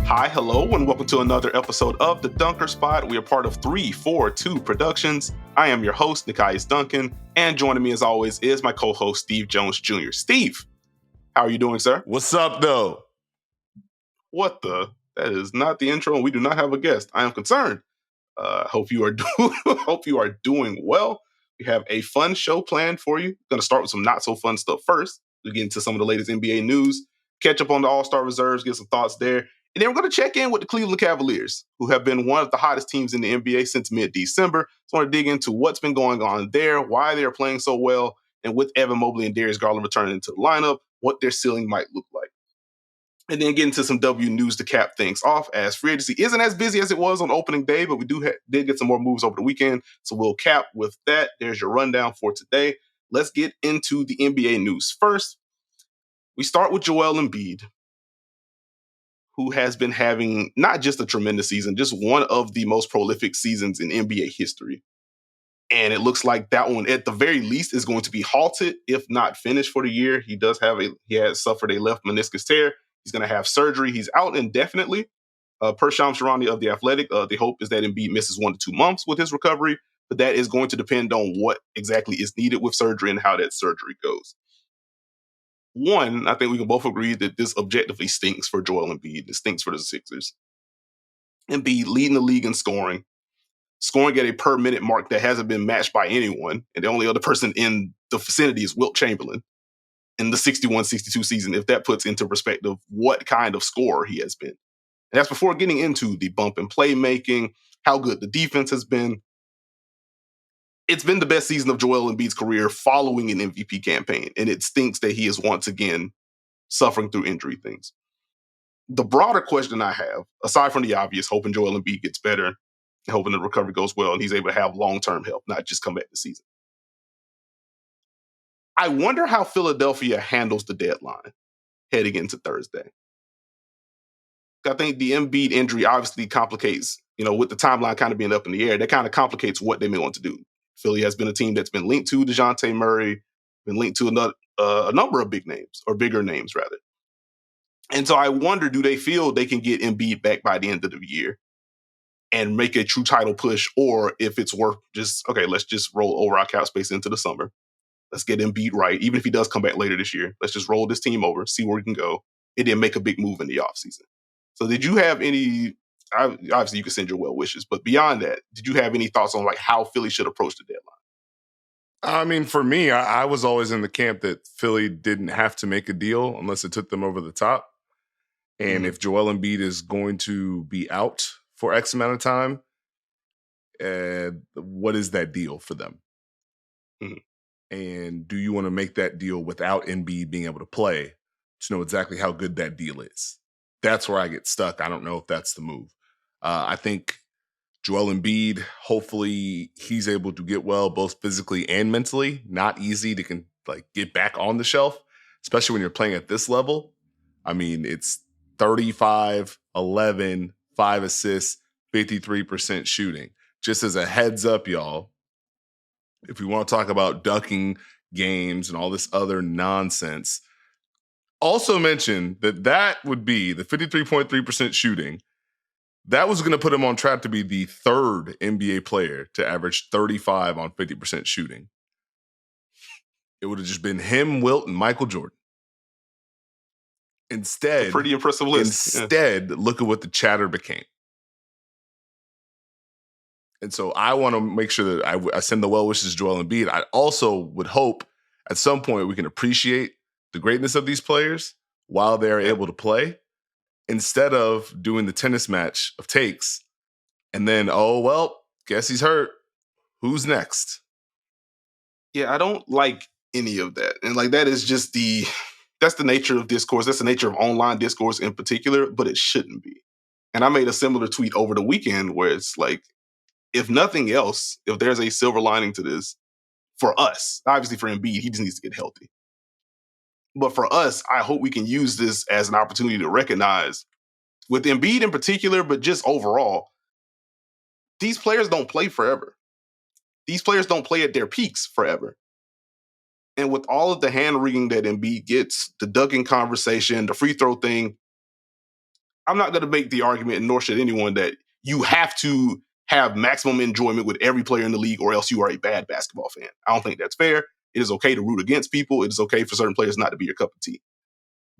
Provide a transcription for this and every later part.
Hi, hello, and welcome to another episode of The Dunker Spot. We are part of 342 Productions. I am your host, Nekias Duncan, and joining me as always is my co-host, Steve Jones Jr. Steve, how are you doing, sir? What's up, though? What the? That is not the intro, and we do not have a guest. I am concerned. Hope you are doing well. We have a fun show planned for you. Going to start with some not so fun stuff first. We'll get into some of the latest NBA news, catch up on the All-Star reserves, get some thoughts there. And then we're going to check in with the Cleveland Cavaliers, who have been one of the hottest teams in the NBA since mid-December. So I want to dig into what's been going on there, why they're playing so well, and with Evan Mobley and Darius Garland returning into the lineup, what their ceiling might look like. And then get into some W news to cap things off, as free agency isn't as busy as it was on opening day, but we did get some more moves over the weekend. So we'll cap with that. There's your rundown for today. Let's get into the NBA news first. We start with Joel Embiid, who has been having not just a tremendous season, just one of the most prolific seasons in NBA history. And it looks like that one, at the very least, is going to be halted, if not finished for the year. He has suffered a left meniscus tear. He's going to have surgery. He's out indefinitely. Per Shams Charania of The Athletic, the hope is that Embiid misses 1 to 2 months with his recovery, but that is going to depend on what exactly is needed with surgery and how that surgery goes. One, I think we can both agree that this objectively stinks for Joel Embiid. It stinks for the Sixers. Embiid leading the league in scoring at a per-minute mark that hasn't been matched by anyone, and the only other person in the vicinity is Wilt Chamberlain in the 61-62 season, if that puts into perspective what kind of scorer he has been. And that's before getting into the bump and playmaking, how good the defense has been. It's been the best season of Joel Embiid's career following an MVP campaign, and it stinks that he is once again suffering through injury things. The broader question I have, aside from the obvious, hoping Joel Embiid gets better, hoping the recovery goes well, and he's able to have long-term help, not just come back this season. I wonder how Philadelphia handles the deadline heading into Thursday. I think the Embiid injury obviously complicates, with the timeline kind of being up in the air, that kind of complicates what they may want to do. Philly has been a team that's been linked to DeJounte Murray, been linked to a number of big names, or bigger names, rather. And so I wonder, do they feel they can get Embiid back by the end of the year and make a true title push, or if it's worth let's just roll over our cap space into the summer. Let's get Embiid right. Even if he does come back later this year, let's just roll this team over, see where we can go, and then make a big move in the offseason. So did you have any, obviously you can send your well wishes, but beyond that, did you have any thoughts on how Philly should approach the deadline? I mean, for me, I was always in the camp that Philly didn't have to make a deal unless it took them over the top. And if Joel Embiid is going to be out for X amount of time, what is that deal for them? And do you want to make that deal without Embiid being able to play to know exactly how good that deal is? That's where I get stuck. I don't know if that's the move. I think Joel Embiid, hopefully he's able to get well both physically and mentally. Not easy to get back on the shelf, especially when you're playing at this level. I mean, it's 35, 11, 5 assists, 53% shooting. Just as a heads up, y'all, if we want to talk about ducking games and all this other nonsense, also mention that would be the 53.3% shooting. That was going to put him on track to be the third NBA player to average 35 on 50% shooting. It would have just been him, Wilt, and Michael Jordan. Instead, a pretty impressive list. Instead, look at what the chatter became. And so I want to make sure that I send the well wishes to Joel Embiid. I also would hope at some point we can appreciate the greatness of these players while they're able to play, instead of doing the tennis match of takes and then, guess he's hurt. Who's next? Yeah, I don't like any of that. And that is just that's the nature of discourse. That's the nature of online discourse in particular, but it shouldn't be. And I made a similar tweet over the weekend where it's if nothing else, if there's a silver lining to this, for us, obviously for Embiid, he just needs to get healthy. But for us, I hope we can use this as an opportunity to recognize, with Embiid in particular, but just overall, these players don't play forever. These players don't play at their peaks forever. And with all of the hand-wringing that Embiid gets, the ducking conversation, the free throw thing, I'm not going to make the argument, nor should anyone, that you have to have maximum enjoyment with every player in the league or else you are a bad basketball fan. I don't think that's fair. It is okay to root against people. It is okay for certain players not to be your cup of tea.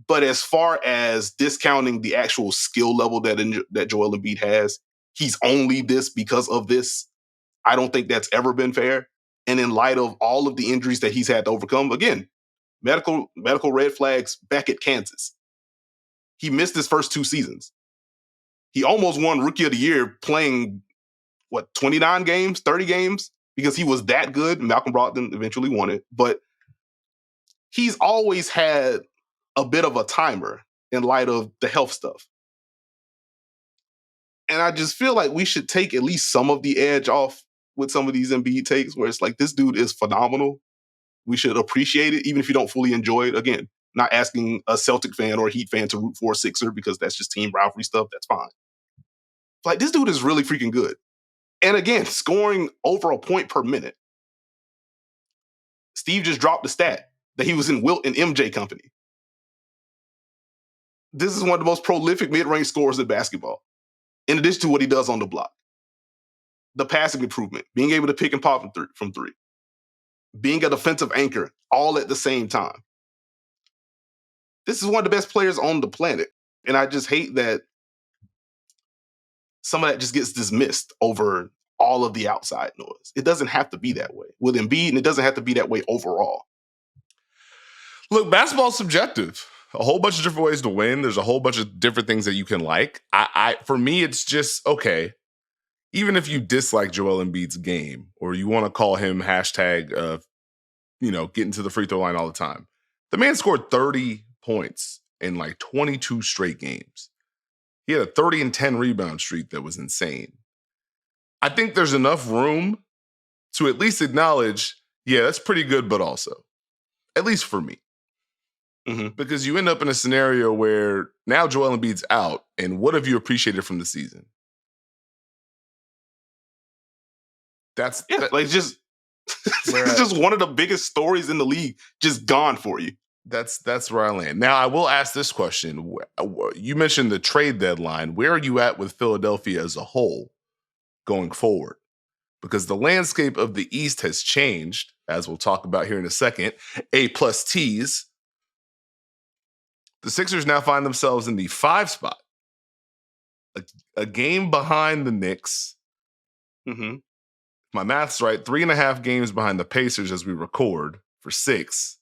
But as far as discounting the actual skill level that Joel Embiid has, he's only this because of this. I don't think that's ever been fair. And in light of all of the injuries that he's had to overcome, again, medical red flags back at Kansas. He missed his first 2 seasons. He almost won Rookie of the Year playing, 29 games, 30 games? Because he was that good. Malcolm Brogdon eventually won it. But he's always had a bit of a timer in light of the health stuff. And I just feel like we should take at least some of the edge off with some of these Embiid takes where it's like, this dude is phenomenal. We should appreciate it, even if you don't fully enjoy it. Again, not asking a Celtic fan or a Heat fan to root for a Sixer because that's just team rivalry stuff. That's fine. Like, this dude is really freaking good. And again, scoring over a point per minute. Steve just dropped the stat that he was in Wilt and MJ company. This is one of the most prolific mid-range scorers in basketball, in addition to what he does on the block. The passing improvement, being able to pick and pop from three, being a defensive anchor all at the same time. This is one of the best players on the planet. And I just hate that some of that just gets dismissed over all of the outside noise. It doesn't have to be that way with Embiid, and it doesn't have to be that way overall. Look, basketball's subjective. A whole bunch of different ways to win. There's a whole bunch of different things that you can like. For me, it's just, okay, even if you dislike Joel Embiid's game or you want to call him hashtag, getting to the free throw line all the time, the man scored 30 points in like 22 straight games. He had a 30 and 10 rebound streak that was insane. I think there's enough room to at least acknowledge, yeah, that's pretty good, but also, at least for me. Mm-hmm. Because you end up in a scenario where now Joel Embiid's out, and what have you appreciated from the season? It's just one of the biggest stories in the league, just gone for you. That's where I land. Now, I will ask this question. You mentioned the trade deadline. Where are you at with Philadelphia as a whole going forward? Because the landscape of the East has changed, as we'll talk about here in a second. A+ T's. The Sixers now find themselves in the 5 spot. A game behind the Knicks. Mm-hmm. My math's right. 3.5 games behind the Pacers as we record for 6.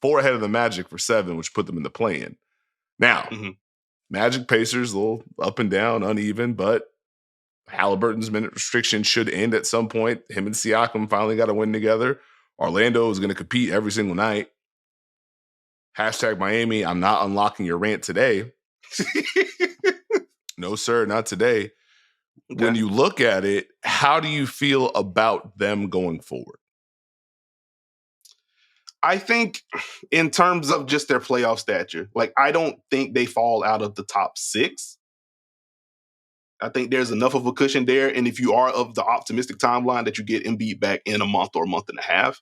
4 ahead of the Magic for 7, which put them in the play-in. Now, Magic Pacers, a little up and down, uneven, but Halliburton's minute restriction should end at some point. Him and Siakam finally got a win together. Orlando is going to compete every single night. Hashtag Miami, I'm not unlocking your rant today. No, sir, not today. Okay. When you look at it, how do you feel about them going forward? I think in terms of just their playoff stature, I don't think they fall out of the top 6. I think there's enough of a cushion there. And if you are of the optimistic timeline that you get Embiid back in a month or a month and a half,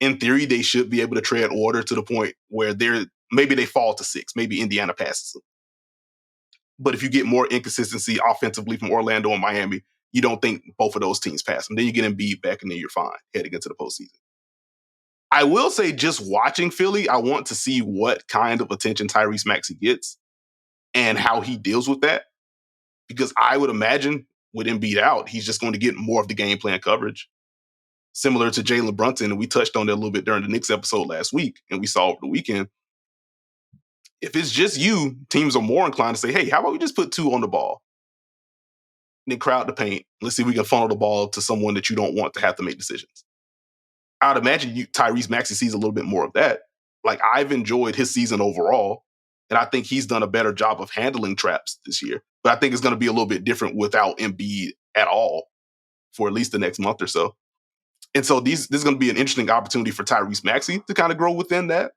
in theory, they should be able to tread water to the point where maybe they fall to 6. Maybe Indiana passes them. But if you get more inconsistency offensively from Orlando and Miami, you don't think both of those teams pass them. Then you get Embiid back and then you're fine heading into the postseason. I will say, just watching Philly, I want to see what kind of attention Tyrese Maxey gets and how he deals with that. Because I would imagine with Embiid out, he's just going to get more of the game plan coverage. Similar to Jalen Brunson, and we touched on that a little bit during the Knicks episode last week, and we saw over the weekend. If it's just you, teams are more inclined to say, hey, how about we just put 2 on the ball? And then crowd the paint. Let's see if we can funnel the ball to someone that you don't want to have to make decisions. I'd imagine Tyrese Maxey sees a little bit more of that. I've enjoyed his season overall, and I think he's done a better job of handling traps this year. But I think it's going to be a little bit different without Embiid at all for at least the next month or so. And so this is going to be an interesting opportunity for Tyrese Maxey to kind of grow within that.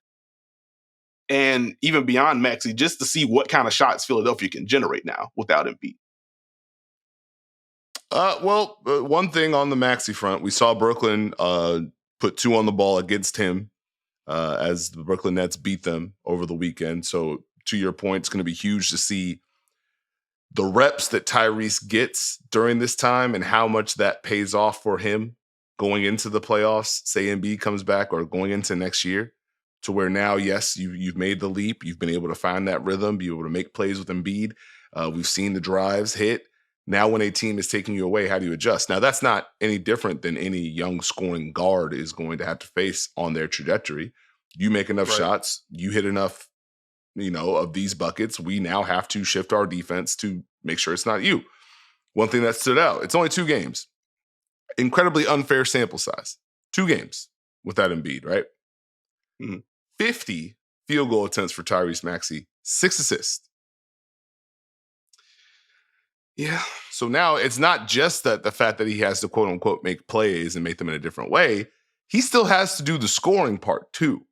And even beyond Maxey, just to see what kind of shots Philadelphia can generate now without Embiid. One thing on the Maxey front, we saw Brooklyn put 2 on the ball against him as the Brooklyn Nets beat them over the weekend. So to your point, it's going to be huge to see the reps that Tyrese gets during this time and how much that pays off for him going into the playoffs, say Embiid comes back, or going into next year, to where now, yes, you've made the leap. You've been able to find that rhythm, be able to make plays with Embiid. We've seen the drives hit. Now when a team is taking you away, how do you adjust? Now, that's not any different than any young scoring guard is going to have to face on their trajectory. You make enough shots, you hit enough of these buckets, we now have to shift our defense to make sure it's not you. One thing that stood out, it's only 2 games. Incredibly unfair sample size. 2 games without Embiid, right? Mm-hmm. 50 field goal attempts for Tyrese Maxey, 6 assists. Yeah. So now it's not just that the fact that he has to quote unquote make plays and make them in a different way. He still has to do the scoring part too.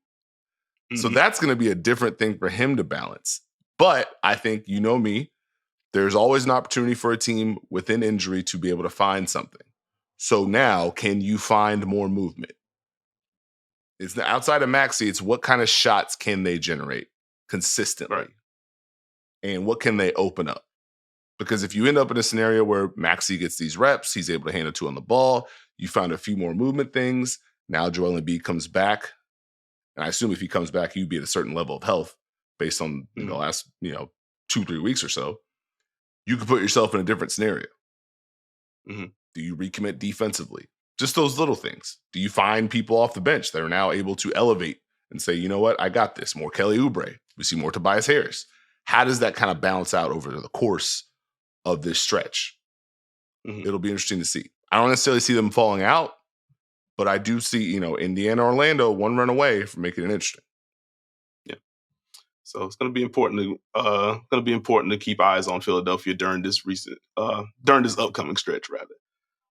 So that's going to be a different thing for him to balance. But I think, me, there's always an opportunity for a team within injury to be able to find something. So now, can you find more movement? It's outside of Maxey, it's what kind of shots can they generate consistently? Right. And what can they open up? Because if you end up in a scenario where Maxey gets these reps, he's able to handle 2 on the ball, you found a few more movement things, now Joel Embiid comes back. And I assume if he comes back, he'd be at a certain level of health based on the last, 2-3 weeks or so. You could put yourself in a different scenario. Mm-hmm. Do you recommit defensively? Just those little things. Do you find people off the bench that are now able to elevate and say, you know what, I got this. More Kelly Oubre. We see more Tobias Harris. How does that kind of balance out over the course of this stretch? Mm-hmm. It'll be interesting to see. I don't necessarily see them falling out, but I do see, Indiana, Orlando, 1 run away from making it interesting. Yeah. So it's going to be important to keep eyes on Philadelphia during this upcoming stretch, rather.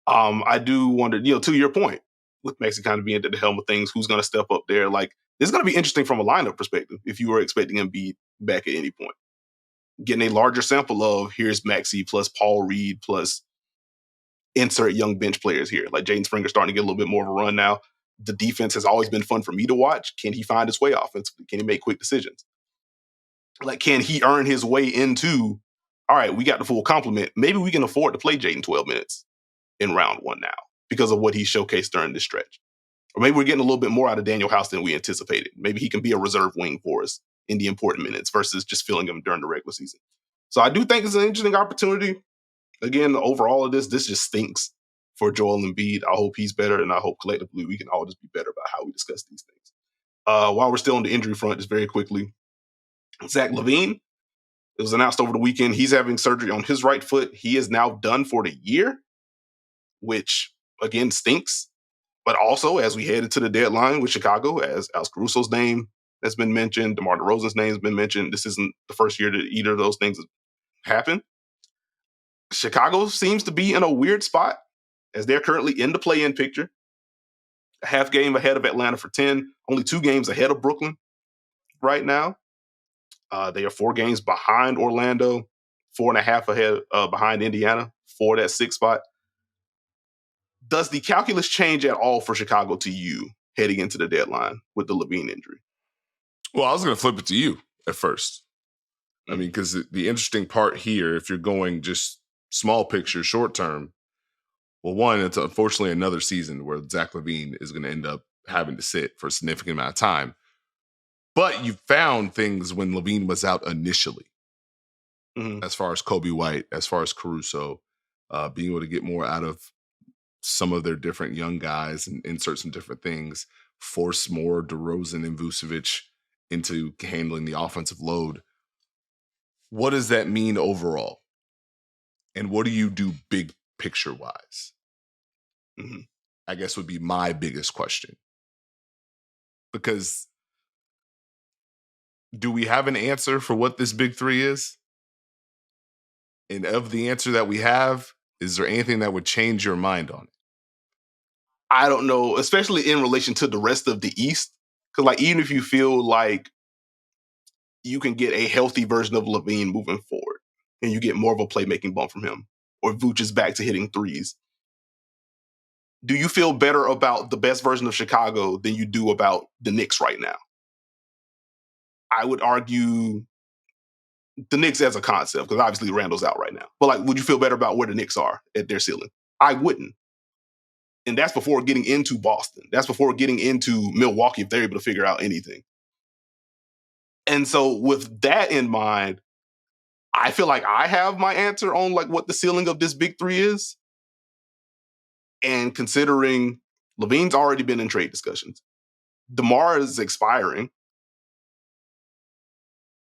I do wonder, to your point, with Maxey kind of being at the helm of things, who's going to step up there? Like, it's going to be interesting from a lineup perspective if you were expecting him to be back at any point. Getting a larger sample of here's Maxey plus Paul Reed plus insert young bench players here. Like Jaden Springer starting to get a little bit more of a run now. The defense has always been fun for me to watch. Can he find his way offensively? Can he make quick decisions? Like, can he earn his way into, all right, we got the full complement. Maybe we can afford to play Jaden 12 minutes in round 1 now because of what he showcased during this stretch. Or maybe we're getting a little bit more out of Daniel House than we anticipated. Maybe he can be a reserve wing for us in the important minutes versus just filling him during the regular season. So I do think it's an interesting opportunity. Again, overall of this just stinks for Joel Embiid. I hope he's better, and I hope collectively we can all just be better about how we discuss these things. While we're still on the injury front, just very quickly, Zach LaVine, it was announced over the weekend, he's having surgery on his right foot. He is now done for the year, which, again, stinks. But also, as we head into the deadline with Chicago, as Alex Caruso's name has been mentioned, DeMar DeRozan's name has been mentioned, this isn't the first year that either of those things happen. Chicago seems to be in a weird spot as they're currently in the play-in picture. A half game ahead of Atlanta for 10, only 2 games ahead of Brooklyn right now. They are 4 games behind Orlando, 4.5 ahead behind Indiana for that 6th spot. Does the calculus change at all for Chicago to you heading into the deadline with the LaVine injury? Well, I was going to flip it to you at first. I mean, because the interesting part here, if you're going just small picture, short term, well, one, it's unfortunately another season where Zach LaVine is going to end up having to sit for a significant amount of time. But you found things when LaVine was out initially, as far as Kobe White, as far as Caruso, being able to get more out of some of their different young guys and insert some different things, force more DeRozan and Vucevic into handling the offensive load. What does that mean overall? And what do you do big picture wise? I guess would be my biggest question. Because do we have an answer for what this big 3 is? And of the answer that we have, is there anything that would change your mind on it? I don't know, especially in relation to the rest of the East. Because, like, even if you feel like you can get a healthy version of LaVine moving forward and you get more of a playmaking bump from him, or Vooch is back to hitting threes, do you feel better about the best version of Chicago than you do about the Knicks right now? I would argue the Knicks as a concept, because obviously Randall's out right now. But like, would you feel better about where the Knicks are at their ceiling? I wouldn't. And that's before getting into Boston. That's before getting into Milwaukee if they're able to figure out anything. And so with that in mind, I feel like I have my answer on like what the ceiling of this big three is. And considering LaVine's already been in trade discussions, DeMar is expiring,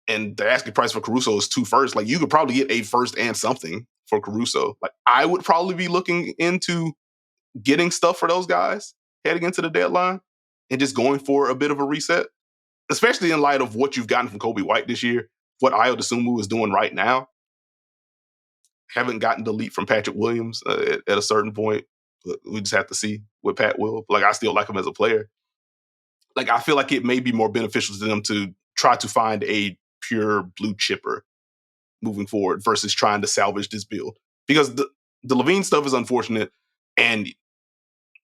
and the asking price for Caruso is 2 firsts. Like, you could probably get a first and something for Caruso. Like, I would probably be looking into getting stuff for those guys heading into the deadline and just going for a bit of a reset, especially in light of what you've gotten from Kobe White this year, what Ayo Dosunmu is doing right now. Haven't gotten the leap from Patrick Williams at a certain point. We just have to see what Pat will. Like, I still like him as a player. Like, I feel like it may be more beneficial to them to try to find a pure blue chipper moving forward versus trying to salvage this build. Because the LaVine stuff is unfortunate and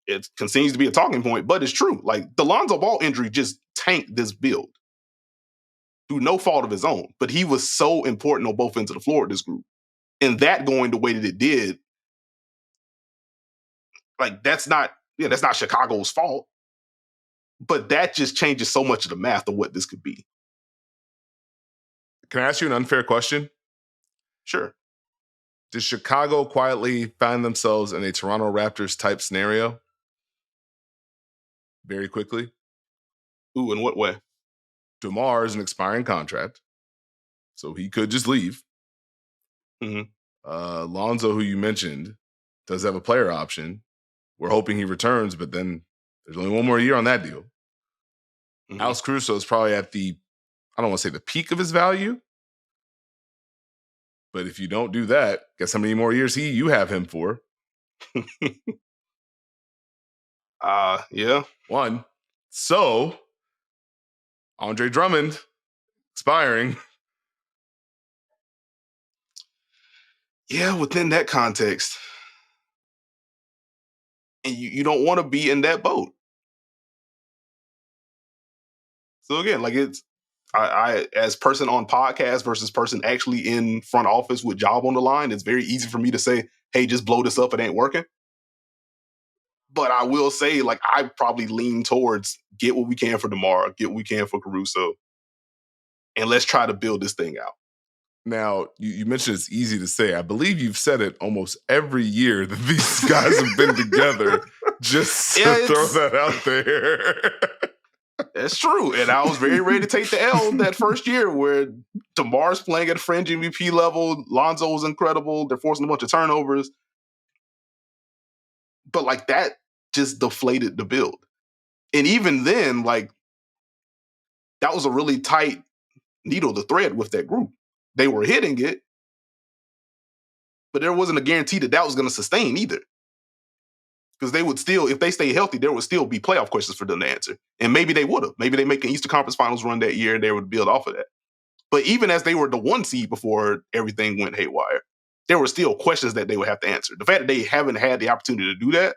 it continues to be a talking point, but it's true. Like, the Lonzo Ball injury just tanked this build through no fault of his own. But he was so important on both ends of the floor of this group. And that going the way that it did, like, that's not Chicago's fault. But that just changes so much of the math of what this could be. Can I ask you an unfair question? Sure. Does Chicago quietly find themselves in a Toronto Raptors type scenario? Very quickly. Ooh, in what way? DeMar is an expiring contract, so he could just leave. Mm-hmm. Lonzo, who you mentioned, does have a player option. We're hoping he returns, but then there's only one more year on that deal. Mm-hmm. Alex Caruso is probably at I don't want to say the peak of his value, but if you don't do that, guess how many more years you have him for? Yeah. 1. So, Andre Drummond expiring. Yeah, within that context. And you don't want to be in that boat. So again, like, it's I as person on podcast versus person actually in front office with job on the line, it's very easy for me to say, hey, just blow this up, it ain't working. But I will say, like, I probably lean towards get what we can for DeMar, get what we can for Caruso, and let's try to build this thing out. Now, you mentioned it's easy to say. I believe you've said it almost every year that these guys have been together. Just to throw that out there. That's true. And I was very ready to take the L that first year where DeMar's playing at fringe MVP level. Lonzo was incredible. They're forcing a bunch of turnovers. But like, that just deflated the build. And even then, like, that was a really tight needle to thread with that group. They were hitting it, but there wasn't a guarantee that was going to sustain either. Because they would still, if they stay healthy, there would still be playoff questions for them to answer. And maybe they would have. Maybe they make an Eastern Conference Finals run that year and they would build off of that. But even as they were the 1 seed before everything went haywire, there were still questions that they would have to answer. The fact that they haven't had the opportunity to do that,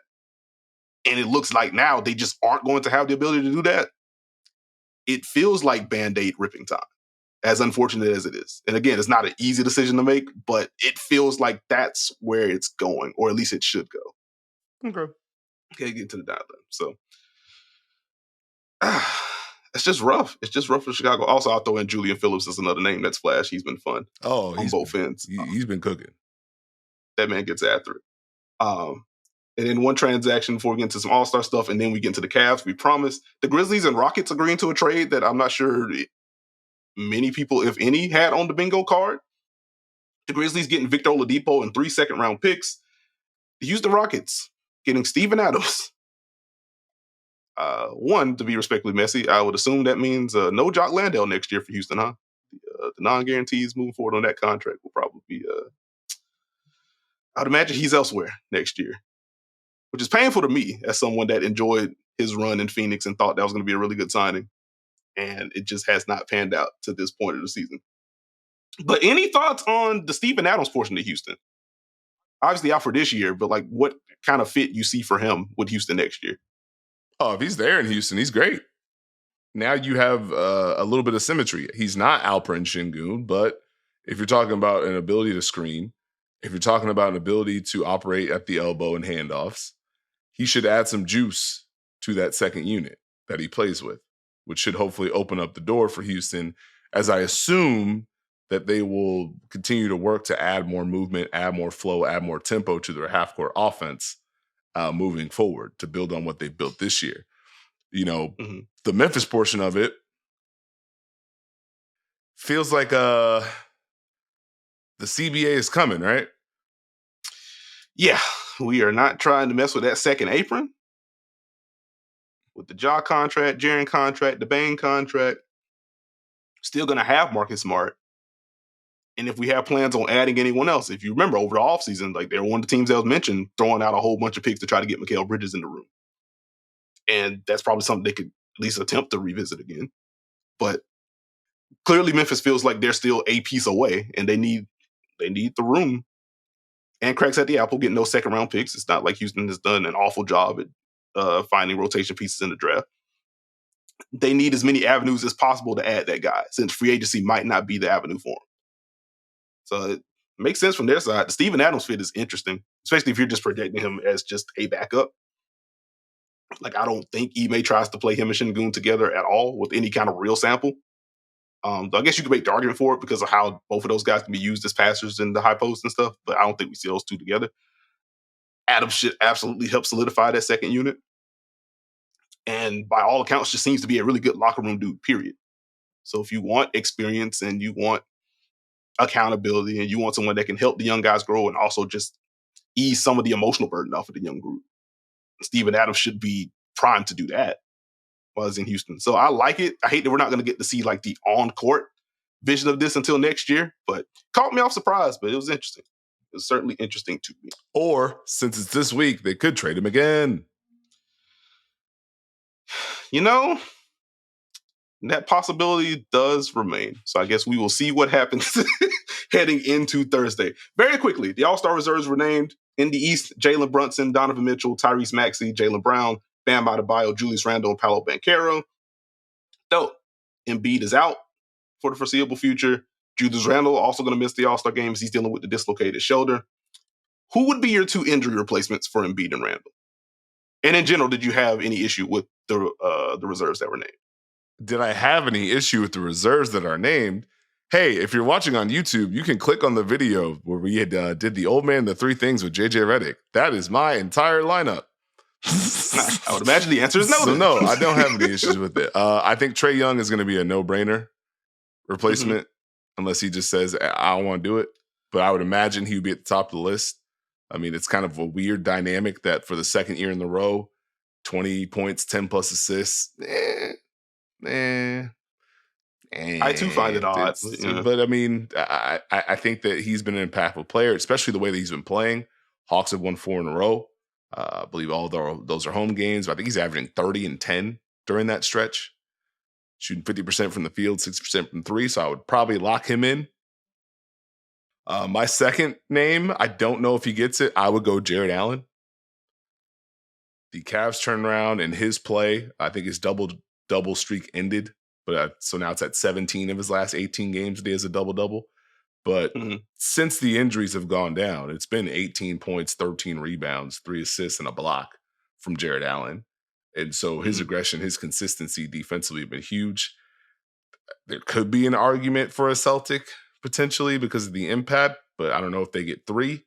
and it looks like now they just aren't going to have the ability to do that, it feels like Band-Aid ripping time, as unfortunate as it is. And again, it's not an easy decision to make, but it feels like that's where it's going, or at least it should go. Okay, get to the dial. So it's just rough. It's just rough for Chicago. Also, I'll throw in Julian Phillips as another name that's flash. He's been fun. On both ends. He's been cooking. That man gets after it. And then one transaction before we get into some All-Star stuff, and then we get into the Cavs. We promised the Grizzlies and Rockets agreeing to a trade that I'm not sure many people, if any, had on the bingo card. The Grizzlies getting Victor Oladipo and 3 second-round picks. The Houston Rockets getting Steven Adams. One, to be respectfully messy, I would assume that means no Jock Landale next year for Houston, huh? The non-guarantees moving forward on that contract will probably be, I'd imagine he's elsewhere next year, which is painful to me as someone that enjoyed his run in Phoenix and thought that was going to be a really good signing. And it just has not panned out to this point of the season. But any thoughts on the Steven Adams portion of Houston? Obviously out for this year, but like, what kind of fit you see for him with Houston next year? Oh, if he's there in Houston, he's great. Now you have a little bit of symmetry. He's not Alperen Şengün, but If you're talking about an ability to screen, if you're talking about an ability to operate at the elbow and handoffs, he should add some juice to that second unit that he plays with, which should hopefully open up the door for Houston, as I assume that they will continue to work to add more movement, add more flow, add more tempo to their half-court offense moving forward to build on what they built this year. The Memphis portion of it feels like the CBA is coming, right? Yeah, we are not trying to mess with that second apron. With the Ja contract, Jaren contract, the Bane contract, still going to have Marcus Smart. And if we have plans on adding anyone else, if you remember over the offseason, like they're one of the teams that was mentioned throwing out a whole bunch of picks to try to get Mikal Bridges in the room. And that's probably something they could at least attempt to revisit again. But clearly Memphis feels like they're still a piece away and they need the room and cracks at the apple, getting those second round picks. It's not like Houston has done an awful job at finding rotation pieces in the draft. They need as many avenues as possible to add that guy, since free agency might not be the avenue for him. So it makes sense from their side. The Steven Adams fit is interesting, especially if you're just projecting him as just a backup. Like, I don't think Ime tries to play him and Şengün together at all with any kind of real sample. I guess you could make the argument for it because of how both of those guys can be used as passers in the high post and stuff, but I don't think we see those two together. Adams should absolutely help solidify that second unit. And by all accounts, just seems to be a really good locker room dude, period. So if you want experience and you want accountability and you want someone that can help the young guys grow and also just ease some of the emotional burden off of the young group, Steven Adams should be primed to do that while he's in Houston. So I like it. I hate that we're not going to get to see like the on-court vision of this until next year, but caught me off surprise, but it was interesting. It was certainly interesting to me. Or since it's this week, they could trade him again. That possibility does remain. So I guess we will see what happens heading into Thursday. Very quickly, the All-Star reserves were named. In the East, Jalen Brunson, Donovan Mitchell, Tyrese Maxey, Jaylen Brown, Bam Adebayo, Julius Randle, and Paolo Banchero. Dope. Embiid is out for the foreseeable future. Julius Randle also going to miss the All-Star games. He's dealing with the dislocated shoulder. Who would be your two injury replacements for Embiid and Randle? And in general, did you have any issue with the reserves that were named? Did I have any issue with the reserves that are named? Hey, if you're watching on YouTube, you can click on the video where we had did the old man, the three things with JJ Redick. That is my entire lineup. I would imagine the answer is no. So no, I don't have any issues with it. I think Trae Young is going to be a no-brainer replacement unless he just says, I don't want to do it. But I would imagine he would be at the top of the list. I mean, it's kind of a weird dynamic that for the second year in a row, 20 points, 10 plus assists. I too find it odd. But I mean, I think that he's been an impactful player, especially the way that he's been playing. Hawks have won 4 in a row. I believe all those are home games. I think he's averaging 30 and 10 during that stretch, shooting 50% from the field, 60% from three. So I would probably lock him in. My second name, I don't know if he gets it. I would go Jared Allen. The Cavs turnaround and his play, I think his double streak ended. But so now it's at 17 of his last 18 games that he has a double-double. But since the injuries have gone down, it's been 18 points, 13 rebounds, 3 assists, and a block from Jared Allen. And so his aggression, his consistency defensively have been huge. There could be an argument for a Celtic potentially because of the impact, but I don't know if they get 3.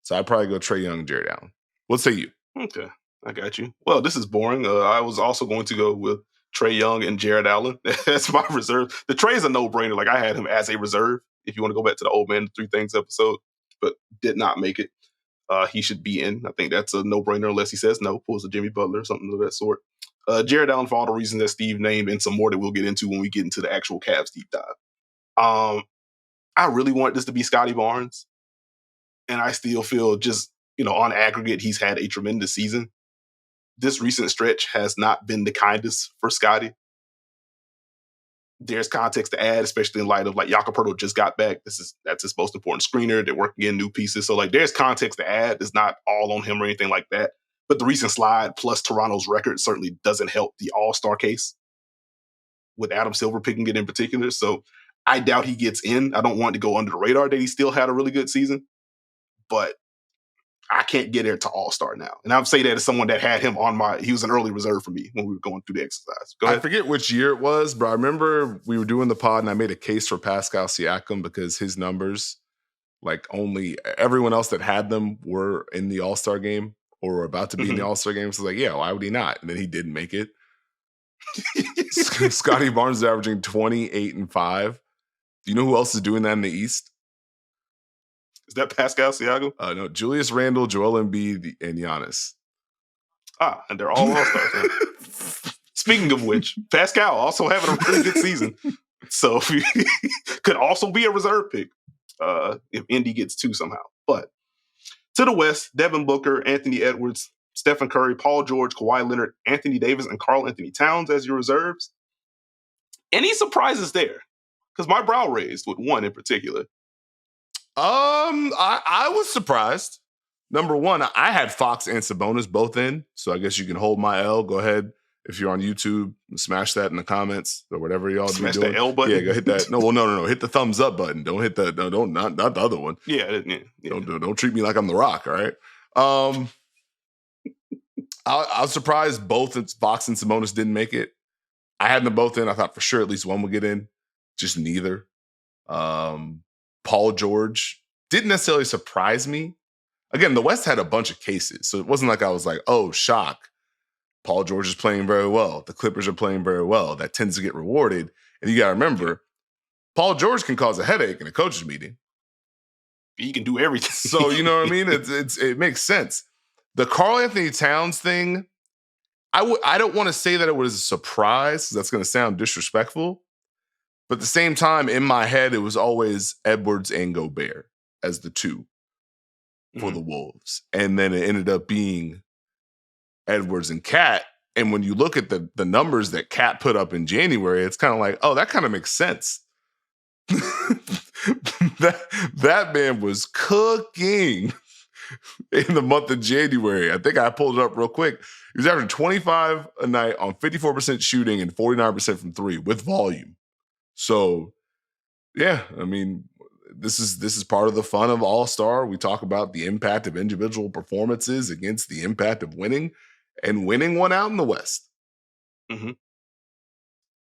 So I'd probably go Trae Young, Jared Allen. What say you? Okay, I got you. Well, this is boring. I was also going to go with Trae Young and Jared Allen. That's my reserve. The Trae's a no-brainer. Like, I had him as a reserve, if you want to go back to the Old Man, the Three Things episode, but did not make it. He should be in. I think that's a no-brainer unless he says no, pulls a Jimmy Butler or something of that sort. Jared Allen, for all the reasons that Steve named, and some more that we'll get into when we get into the actual Cavs deep dive. I really want this to be Scotty Barnes, and I still feel just, on aggregate, he's had a tremendous season. This recent stretch has not been the kindest for Scotty. There's context to add, especially in light of like Jakob Poeltl just got back. That's his most important screener. They're working in new pieces. So like there's context to add. It's not all on him or anything like that. But the recent slide plus Toronto's record certainly doesn't help the all-star case with Adam Silver picking it in particular. So I doubt he gets in. I don't want to go under the radar that he still had a really good season, but I can't get there to all-star now. And I'm saying that as someone that had him he was an early reserve for me when we were going through the exercise. Go ahead. I forget which year it was, but I remember we were doing the pod and I made a case for Pascal Siakam because his numbers, like only everyone else that had them were in the all-star game or were about to be in the all-star game. So like, yeah, why would he not? And then he didn't make it. Scotty Barnes is averaging 28 and 5. Do you know who else is doing that in the East? Is that Pascal Siakam? No, Julius Randle, Joel Embiid, and Giannis. And they're all all-stars. Speaking of which, Pascal also having a really good season. So could also be a reserve pick if Indy gets 2 somehow. But to the West, Devin Booker, Anthony Edwards, Stephen Curry, Paul George, Kawhi Leonard, Anthony Davis, and Karl Anthony Towns as your reserves. Any surprises there? Because my brow raised with one in particular. I was surprised. Number one, I had Fox and Sabonis both in, so I guess you can hold my L. Go ahead if you're on YouTube, smash that in the comments or whatever y'all smash be doing. The L button. Yeah, go hit that. No. Hit the thumbs up button. Don't hit the not the other one. Yeah. Don't treat me like I'm the Rock. All right. I was surprised both Fox and Sabonis didn't make it. I had them both in. I thought for sure at least one would get in. Just neither. Paul George didn't necessarily surprise me. Again, the West had a bunch of cases, so it wasn't like I was like, oh, shock. Paul George is playing very well. The Clippers are playing very well. That tends to get rewarded. And you got to remember, Paul George can cause a headache in a coach's meeting. He can do everything. So, you know what I mean? It makes sense. The Karl Anthony Towns thing, I don't want to say that it was a surprise, because that's going to sound disrespectful. But at the same time, in my head, it was always Edwards and Gobert as the two for the Wolves. And then it ended up being Edwards and Cat. And when you look at the numbers that Cat put up in January, it's kind of like, oh, that kind of makes sense. that man was cooking in the month of January. I think I pulled it up real quick. He was averaging 25 a night on 54% shooting and 49% from 3 with volume. So, yeah, I mean, this is part of the fun of All-Star. We talk about the impact of individual performances against the impact of winning, and winning one out in the West. Mm-hmm.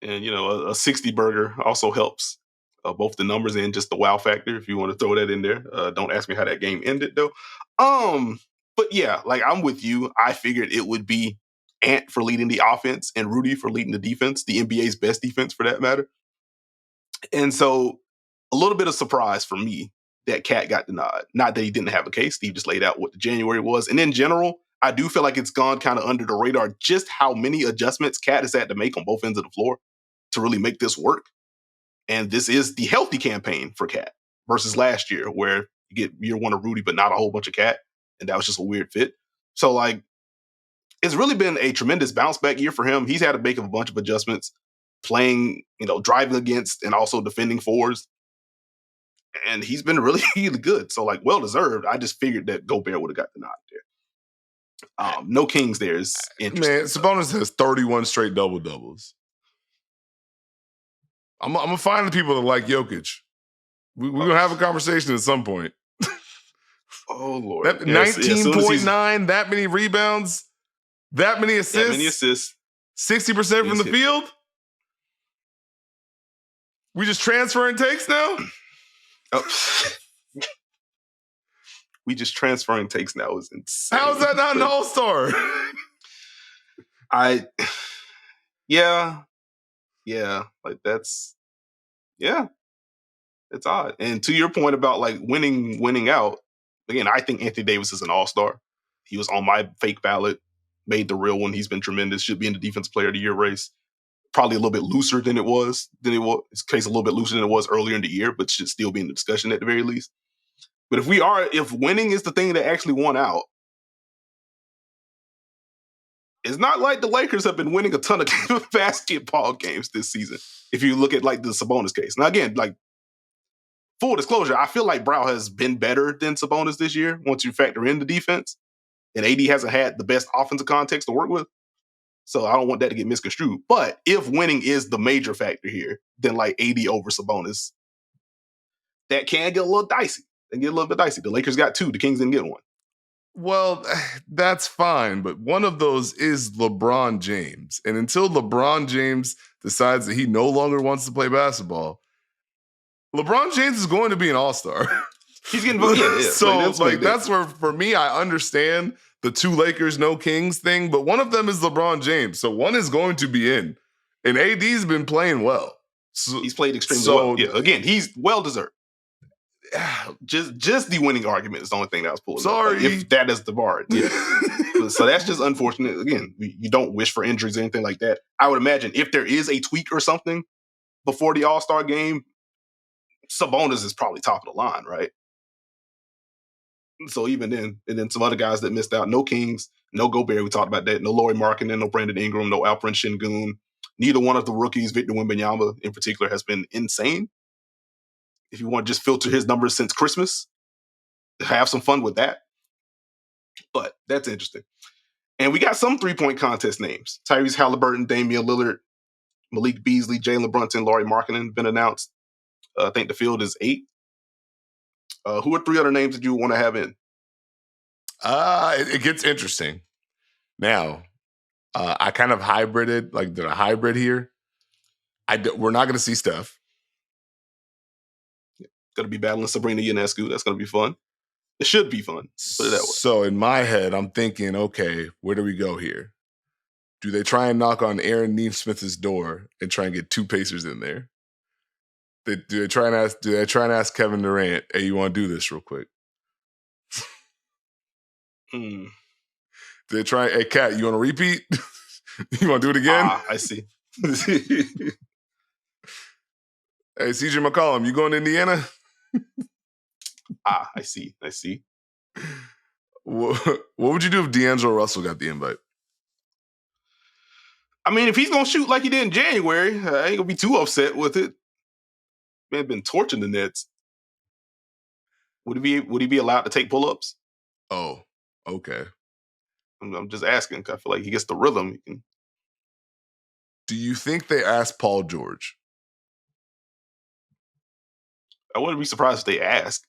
And, a 60 burger also helps both the numbers and just the wow factor, if you want to throw that in there. Don't ask me how that game ended, though. But yeah, like I'm with you. I figured it would be Ant for leading the offense and Rudy for leading the defense, the NBA's best defense for that matter. And so a little bit of surprise for me that Cat got the nod. Not that he didn't have a case. Steve just laid out what the January was. And in general, I do feel like it's gone kind of under the radar just how many adjustments Cat has had to make on both ends of the floor to really make this work. And this is the healthy campaign for Cat versus last year where you get year one of Rudy, but not a whole bunch of Cat. And that was just a weird fit. So like, it's really been a tremendous bounce back year for him. He's had to make a bunch of adjustments, playing, driving against and also defending fours. And he's been really, really good. So like, well-deserved. I just figured that Gobert would have got the nod there. No Kings there is interesting. Man, Sabonis has 31 straight double-doubles. I'm going to find the people that like Jokic. We're going to have a conversation at some point. Oh, Lord. 19.9, that many rebounds, that many assists. 60% from the field? We just transferring takes now? We just transferring takes now is insane. How is that not an all-star? Like it's odd. And to your point about like winning out, again, I think Anthony Davis is an all-star. He was on my fake ballot, made the real one. He's been tremendous. Should be in the Defensive Player of the Year race. Probably a little bit looser than it was. His case a little bit looser than it was earlier in the year, but should still be in the discussion at the very least. But if winning is the thing that actually won out, it's not like the Lakers have been winning a ton of basketball games this season. If you look at like the Sabonis case. Now again, like full disclosure, I feel like Brow has been better than Sabonis this year once you factor in the defense. And AD hasn't had the best offensive context to work with. So I don't want that to get misconstrued. But if winning is the major factor here, then like AD over Sabonis, that can get a little dicey. They get a little bit dicey. The Lakers got 2. The Kings didn't get 1. Well, that's fine, but one of those is LeBron James. And until LeBron James decides that he no longer wants to play basketball, LeBron James is going to be an all-star. He's getting voted. Yeah. So, that's where, for me, I understand the 2 Lakers, no Kings thing, but one of them is LeBron James. So one is going to be in. And AD's been playing well. So, he's played extremely well. Yeah, again, he's well-deserved. Just the winning argument is the only thing that was pulling. Sorry. Up. Like, if that is the bar. Yeah. So that's just unfortunate. Again, you don't wish for injuries or anything like that. I would imagine if there is a tweak or something before the All-Star game, Sabonis is probably top of the line, right? So even then, and then some other guys that missed out. No Kings, no Gobert. We talked about that. No Lauri Markkanen, no Brandon Ingram, no Alperen Şengün. Neither one of the rookies, Victor Wembanyama in particular, has been insane. If you want to just filter his numbers since Christmas, have some fun with that. But that's interesting. And we got some 3-point contest names. Tyrese Halliburton, Damian Lillard, Malik Beasley, Jalen Brunson, Lauri Markkanen been announced. I think the field is 8. Who are 3 other names that you want to have in? It gets interesting. Now, I kind of hybrided, like did a hybrid here. We're not going to see Steph. Going to be battling Sabrina Ionescu. That's going to be fun. It should be fun. Put it that way. So in my head, I'm thinking, okay, where do we go here? Do they try and knock on Aaron Neesmith's door and try and get 2 Pacers in there? Do they try and ask Kevin Durant, hey, you want to do this real quick? Do they try, hey, Kat, you want to repeat? You want to do it again? I see. Hey, CJ McCollum, you going to Indiana? I see. What would you do if D'Angelo Russell got the invite? I mean, if he's going to shoot like he did in January, I ain't going to be too upset with it. Man, been torching the Nets. Would he be allowed to take pull-ups? Oh, okay. I'm just asking. I feel like he gets the rhythm. Do you think they asked Paul George? I wouldn't be surprised if they ask.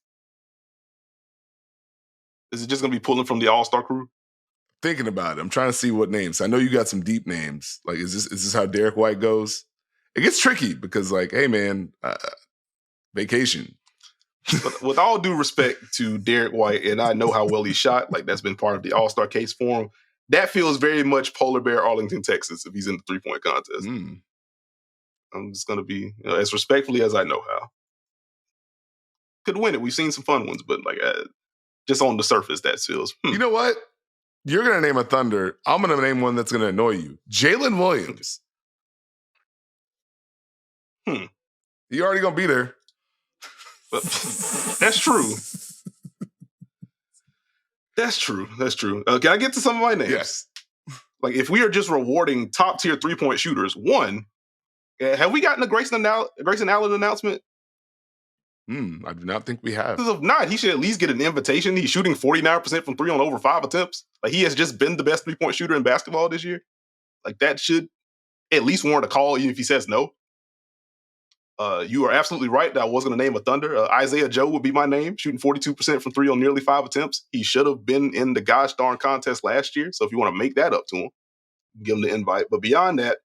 Is it just going to be pulling from the All-Star crew? Thinking about it. I'm trying to see what names. I know you got some deep names. Like, is this how Derek White goes? It gets tricky because, like, hey, man, vacation. But with all due respect to Derek White, and I know how well he shot, like that's been part of the All-Star case for him, that feels very much Polar Bear Arlington, Texas, if he's in the 3-point contest. I'm just going to be as respectfully as I know how. Could win it. We've seen some fun ones, but like just on the surface, that feels. You know what? You're going to name a Thunder. I'm going to name one that's going to annoy you. Jalen Williams. You already going to be there. But that's true. That's true. Can I get to some of my names? Yes. Like, if we are just rewarding top-tier 3-point shooters, one, have we gotten a Grayson Allen announcement? I do not think we have. Because if not, he should at least get an invitation. He's shooting 49% from 3 on over 5 attempts. Like, he has just been the best 3-point shooter in basketball this year. Like, that should at least warrant a call, even if he says no. You are absolutely right that I was going to name a Thunder. Isaiah Joe would be my name, shooting 42% from 3 on nearly 5 attempts. He should have been in the gosh darn contest last year. So if you want to make that up to him, give him the invite. But beyond that,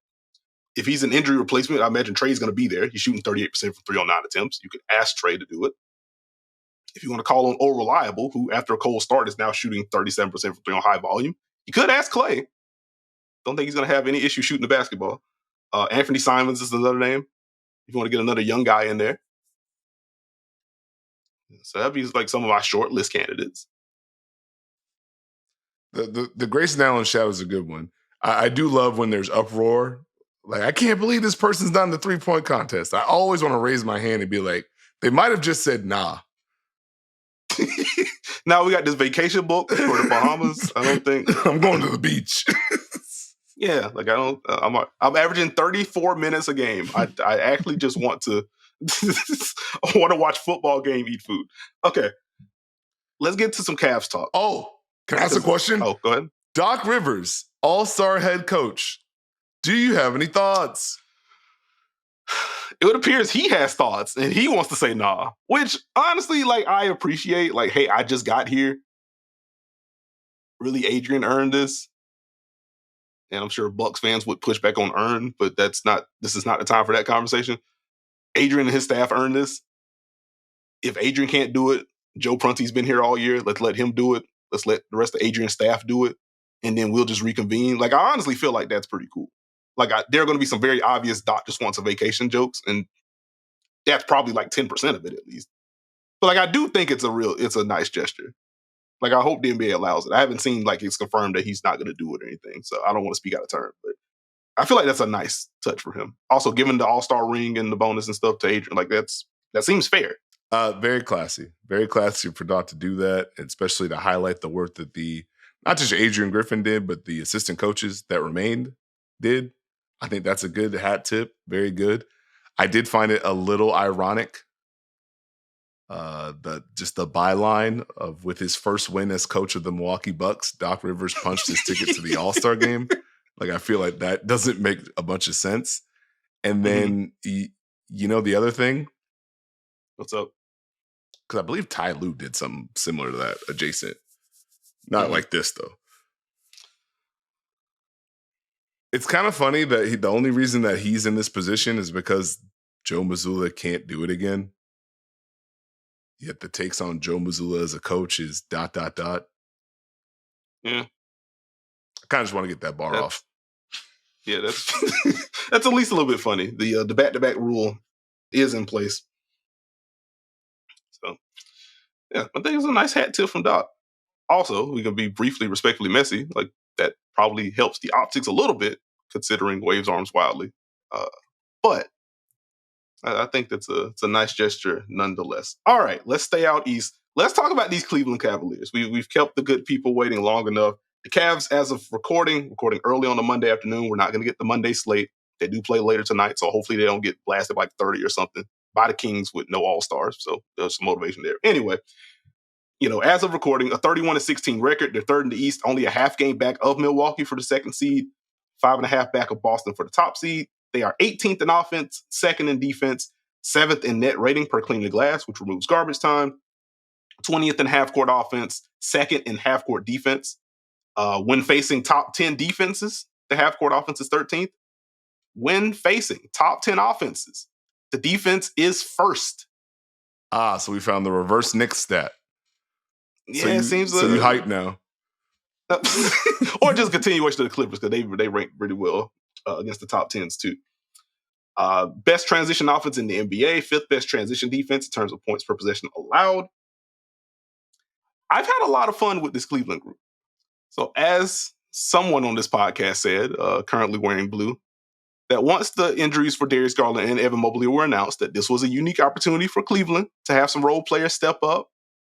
if he's an injury replacement, I imagine Trey's going to be there. He's shooting 38% from 3 on 9 attempts. You could ask Trey to do it. If you want to call on O Reliable, who after a cold start is now shooting 37% from 3 on high volume, you could ask Clay. Don't think he's going to have any issue shooting the basketball. Anthony Simons is another name. If you want to get another young guy in there. So that'd be like some of my short list candidates. The Grayson Allen shout is a good one. I do love when there's uproar. Like, I can't believe this person's not in the 3-point contest. I always want to raise my hand and be like, they might have just said nah. Now we got this vacation book for the Bahamas. I don't think I'm going to the beach. Yeah, like I'm averaging 34 minutes a game. I actually just want to I want to watch football game, eat food. Okay. Let's get to some Cavs talk. Oh, can I ask a question? Oh, go ahead. Doc Rivers, all-star head coach, Do you have any thoughts? It appears he has thoughts and he wants to say nah, which honestly, like, I appreciate. Like, hey, I just got here. Really, Adrian earned this. And I'm sure Bucks fans would push back on earn, but this is not the time for that conversation. Adrian and his staff earned this. If Adrian can't do it, Joe Prunty's been here all year. Let's let him do it. Let's let the rest of Adrian's staff do it. And then we'll just reconvene. Like, I honestly feel like that's pretty cool. Like, there are going to be some very obvious Doc just wants a vacation jokes, and that's probably like 10% of it at least. But like, I do think it's a nice gesture. Like, I hope the NBA allows it. I haven't seen like it's confirmed that he's not going to do it or anything, so I don't want to speak out of turn. But I feel like that's a nice touch for him. Also, giving the All-Star ring and the bonus and stuff to Adrian, like that seems fair. Very classy for Doc to do that, especially to highlight the work that not just Adrian Griffin did, but the assistant coaches that remained did. I think that's a good hat tip. Very good. I did find it a little ironic. The byline of with his first win as coach of the Milwaukee Bucks, Doc Rivers punched his ticket to the All-Star game. Like, I feel like that doesn't make a bunch of sense. And then, the other thing. What's up? Because I believe Ty Lue did something similar to that, adjacent. Not like this, though. It's kind of funny that the only reason that he's in this position is because Joe Mazzulla can't do it again. Yet the takes on Joe Mazzulla as a coach is ... Yeah. I kind of just want to get that bar off. Yeah, that's that's at least a little bit funny. The back-to-back rule is in place. So, yeah, I think it's a nice hat tip from Doc. Also, we can be briefly, respectfully messy. Like, that probably helps the optics a little bit, considering waves arms wildly. But I think it's a nice gesture nonetheless. All right, let's stay out east. Let's talk about these Cleveland Cavaliers. We've kept the good people waiting long enough. The Cavs, as of recording early on a Monday afternoon, we're not going to get the Monday slate. They do play later tonight, so hopefully they don't get blasted by like 30 or something by the Kings with no All-Stars. So there's some motivation there. Anyway, as of recording, a 31-16 record. They're third in the East, only a half game back of Milwaukee for the second seed, 5.5 back of Boston for the top seed. They are 18th in offense, second in defense, 7th in net rating per clean the glass, which removes garbage time, 20th in half-court offense, second in half-court defense. When facing top 10 defenses, the half-court offense is 13th. When facing top 10 offenses, the defense is first. So we found the reverse Knicks stat. Yeah, it seems so you hype now. Or just continuation of the Clippers, because they rank pretty well against the top 10s too. Best transition offense in the NBA, 5th best transition defense in terms of points per possession allowed. I've had a lot of fun with this Cleveland group. So as someone on this podcast said, currently wearing blue, that once the injuries for Darius Garland and Evan Mobley were announced, that this was a unique opportunity for Cleveland to have some role players step up,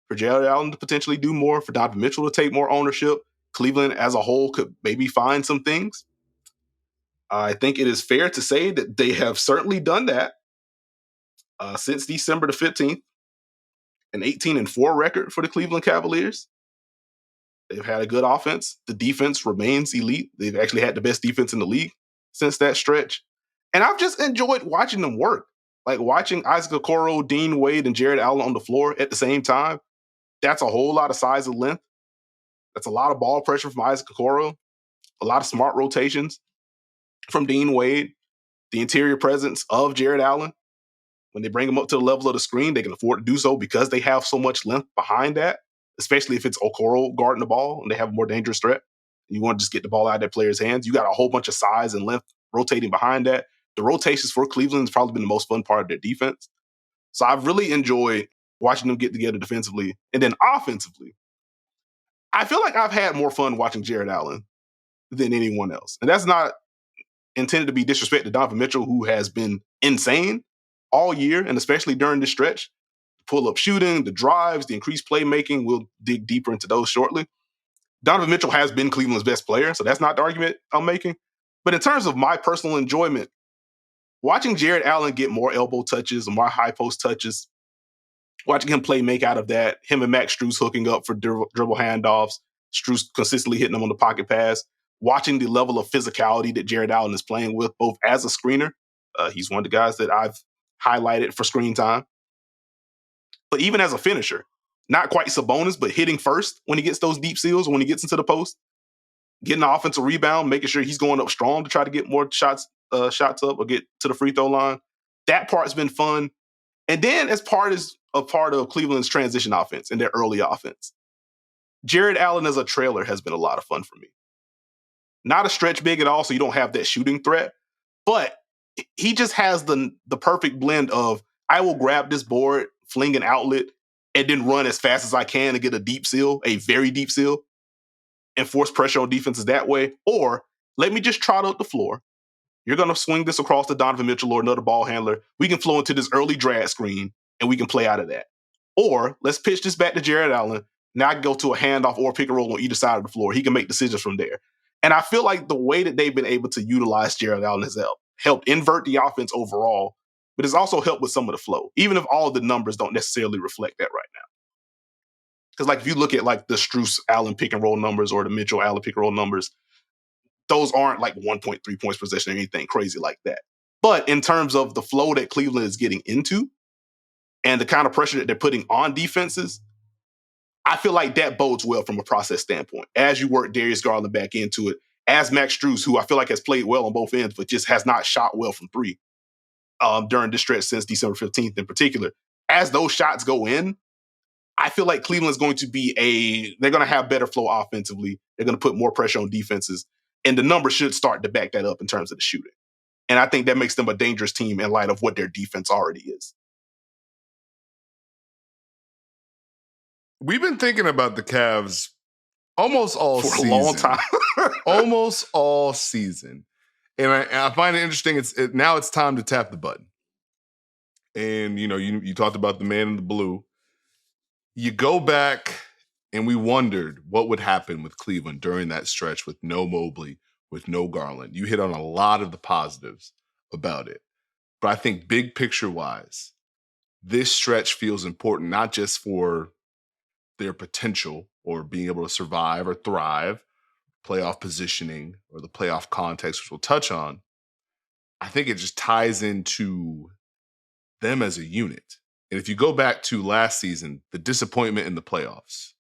for Jared Allen to potentially do more, for Donovan Mitchell to take more ownership. Cleveland as a whole could maybe find some things. I think it is fair to say that they have certainly done that since December the 15th. An 18-4 record for the Cleveland Cavaliers. They've had a good offense. The defense remains elite. They've actually had the best defense in the league since that stretch. And I've just enjoyed watching them work. Like watching Isaac Okoro, Dean Wade, and Jared Allen on the floor at the same time. That's a whole lot of size and length. That's a lot of ball pressure from Isaac Okoro. A lot of smart rotations from Dean Wade. The interior presence of Jared Allen. When they bring him up to the level of the screen, they can afford to do so because they have so much length behind that, especially if it's Okoro guarding the ball and they have a more dangerous threat. You want to just get the ball out of that player's hands. You got a whole bunch of size and length rotating behind that. The rotations for Cleveland has probably been the most fun part of their defense. So I've really enjoyed watching them get together defensively. And then offensively, I feel like I've had more fun watching Jared Allen than anyone else. And that's not intended to be disrespect to Donovan Mitchell, who has been insane all year, and especially during this stretch. Pull-up shooting, the drives, the increased playmaking. We'll dig deeper into those shortly. Donovan Mitchell has been Cleveland's best player, so that's not the argument I'm making. But in terms of my personal enjoyment, watching Jared Allen get more elbow touches, more high post touches, watching him play make out of that, him and Max Strus hooking up for dribble handoffs, Strus consistently hitting them on the pocket pass, watching the level of physicality that Jared Allen is playing with, both as a screener. He's one of the guys that I've highlighted for screen time. But even as a finisher, not quite Sabonis, but hitting first when he gets those deep seals, when he gets into the post, getting the offensive rebound, making sure he's going up strong to try to get more shots up or get to the free throw line. That part's been fun. And then as part of Cleveland's transition offense and their early offense, Jared Allen as a trailer has been a lot of fun for me. Not a stretch big at all, so you don't have that shooting threat, but he just has the perfect blend of, I will grab this board, fling an outlet, and then run as fast as I can to get a deep seal, a very deep seal, and force pressure on defenses that way. Or let me just trot up the floor. You're going to swing this across to Donovan Mitchell or another ball handler. We can flow into this early drag screen, and we can play out of that. Or let's pitch this back to Jared Allen. Now I can go to a handoff or pick and roll on either side of the floor. He can make decisions from there. And I feel like the way that they've been able to utilize Jared Allen has helped invert the offense overall, but it's also helped with some of the flow, even if all of the numbers don't necessarily reflect that right now. Because like if you look at like the Strus Allen pick and roll numbers or the Mitchell Allen pick and roll numbers, those aren't like 1.3 points per possession or anything crazy like that. But in terms of the flow that Cleveland is getting into and the kind of pressure that they're putting on defenses, I feel like that bodes well from a process standpoint. As you work Darius Garland back into it, as Max Strus, who I feel like has played well on both ends, but just has not shot well from three during this stretch since December 15th in particular. As those shots go in, I feel like Cleveland's going to they're going to have better flow offensively. They're going to put more pressure on defenses. And the numbers should start to back that up in terms of the shooting. And I think that makes them a dangerous team in light of what their defense already is. We've been thinking about the Cavs almost all for season. A long time. Almost all season. And I find it interesting. Now it's time to tap the button. And, you talked about the man in the blue. You go back and we wondered what would happen with Cleveland during that stretch with no Mobley, with no Garland. You hit on a lot of the positives about it. But I think big picture-wise, this stretch feels important, not just for their potential or being able to survive or thrive, playoff positioning or the playoff context, which we'll touch on. I think it just ties into them as a unit. And if you go back to last season, the disappointment in the playoffs,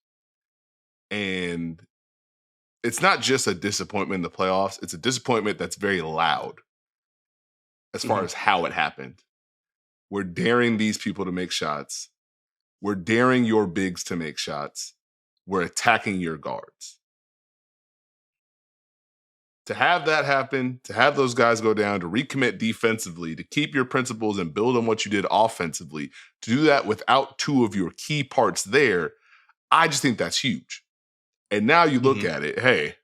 and it's not just a disappointment in the playoffs, it's a disappointment that's very loud as far as how it happened. We're daring these people to make shots. We're daring your bigs to make shots. We're attacking your guards. To have that happen, to have those guys go down, to recommit defensively, to keep your principles and build on what you did offensively, to do that without two of your key parts there, I just think that's huge. And now you look at it, hey,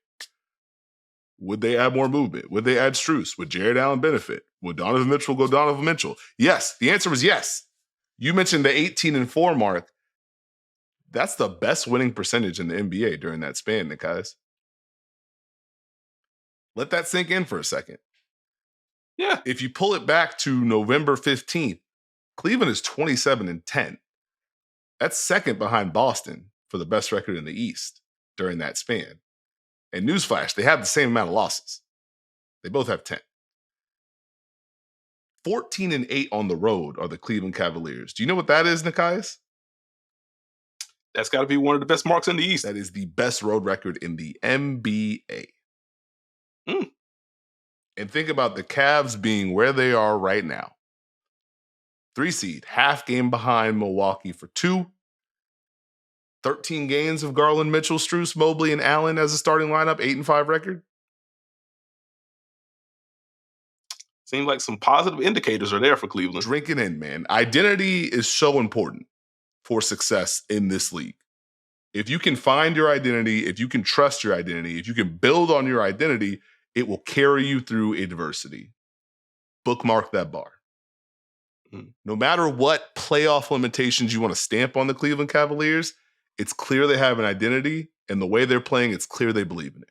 would they add more movement? Would they add Strus? Would Jared Allen benefit? Would Donovan Mitchell go Donovan Mitchell? Yes, the answer was yes. You mentioned the 18-4 mark. That's the best winning percentage in the NBA during that span, Nekias. Let that sink in for a second. Yeah. If you pull it back to November 15th, Cleveland is 27-10. That's second behind Boston for the best record in the East during that span. And newsflash, they have the same amount of losses. They both have 10. 14-8 on the road are the Cleveland Cavaliers. Do you know what that is, Nekias? That's got to be one of the best marks in the East. That is the best road record in the NBA. And think about the Cavs being where they are right now. 3 seed, half game behind Milwaukee for 2. 13 games of Garland, Mitchell, Strus, Mobley, and Allen as a starting lineup, 8-5 record. Seems like some positive indicators are there for Cleveland. Drink it in, man. Identity is so important for success in this league. If you can find your identity, if you can trust your identity, if you can build on your identity, it will carry you through adversity. Bookmark that bar. No matter what playoff limitations you want to stamp on the Cleveland Cavaliers, it's clear they have an identity, and the way they're playing, it's clear they believe in it.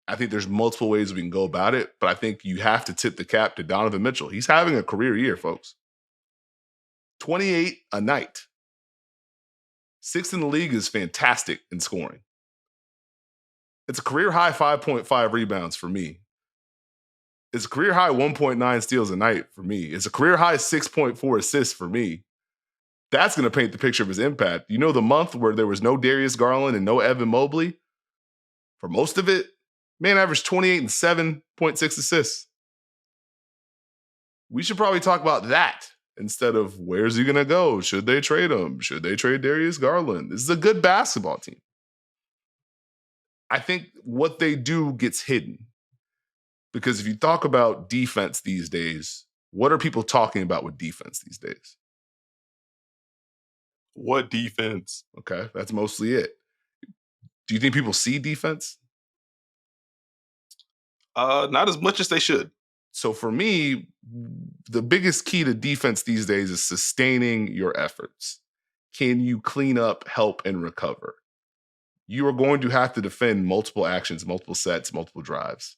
I think there's multiple ways we can go about it, but I think you have to tip the cap to Donovan Mitchell. He's having a career year, folks. 28 a night. 6th in the league is fantastic in scoring. It's a career high 5.5 rebounds for me. It's a career high 1.9 steals a night for me. It's a career high 6.4 assists for me. That's going to paint the picture of his impact. You know, the month where there was no Darius Garland and no Evan Mobley, for most of it, man averaged 28 and 7.6 assists. We should probably talk about that instead of where's he going to go? Should they trade him? Should they trade Darius Garland? This is a good basketball team. I think what they do gets hidden. Because if you talk about defense these days, what are people talking about with defense these days? What defense? Okay, that's mostly it. Do you think people see defense? Not as much as they should. So for me, the biggest key to defense these days is sustaining your efforts. Can you clean up, help, and recover? You are going to have to defend multiple actions, multiple sets, multiple drives.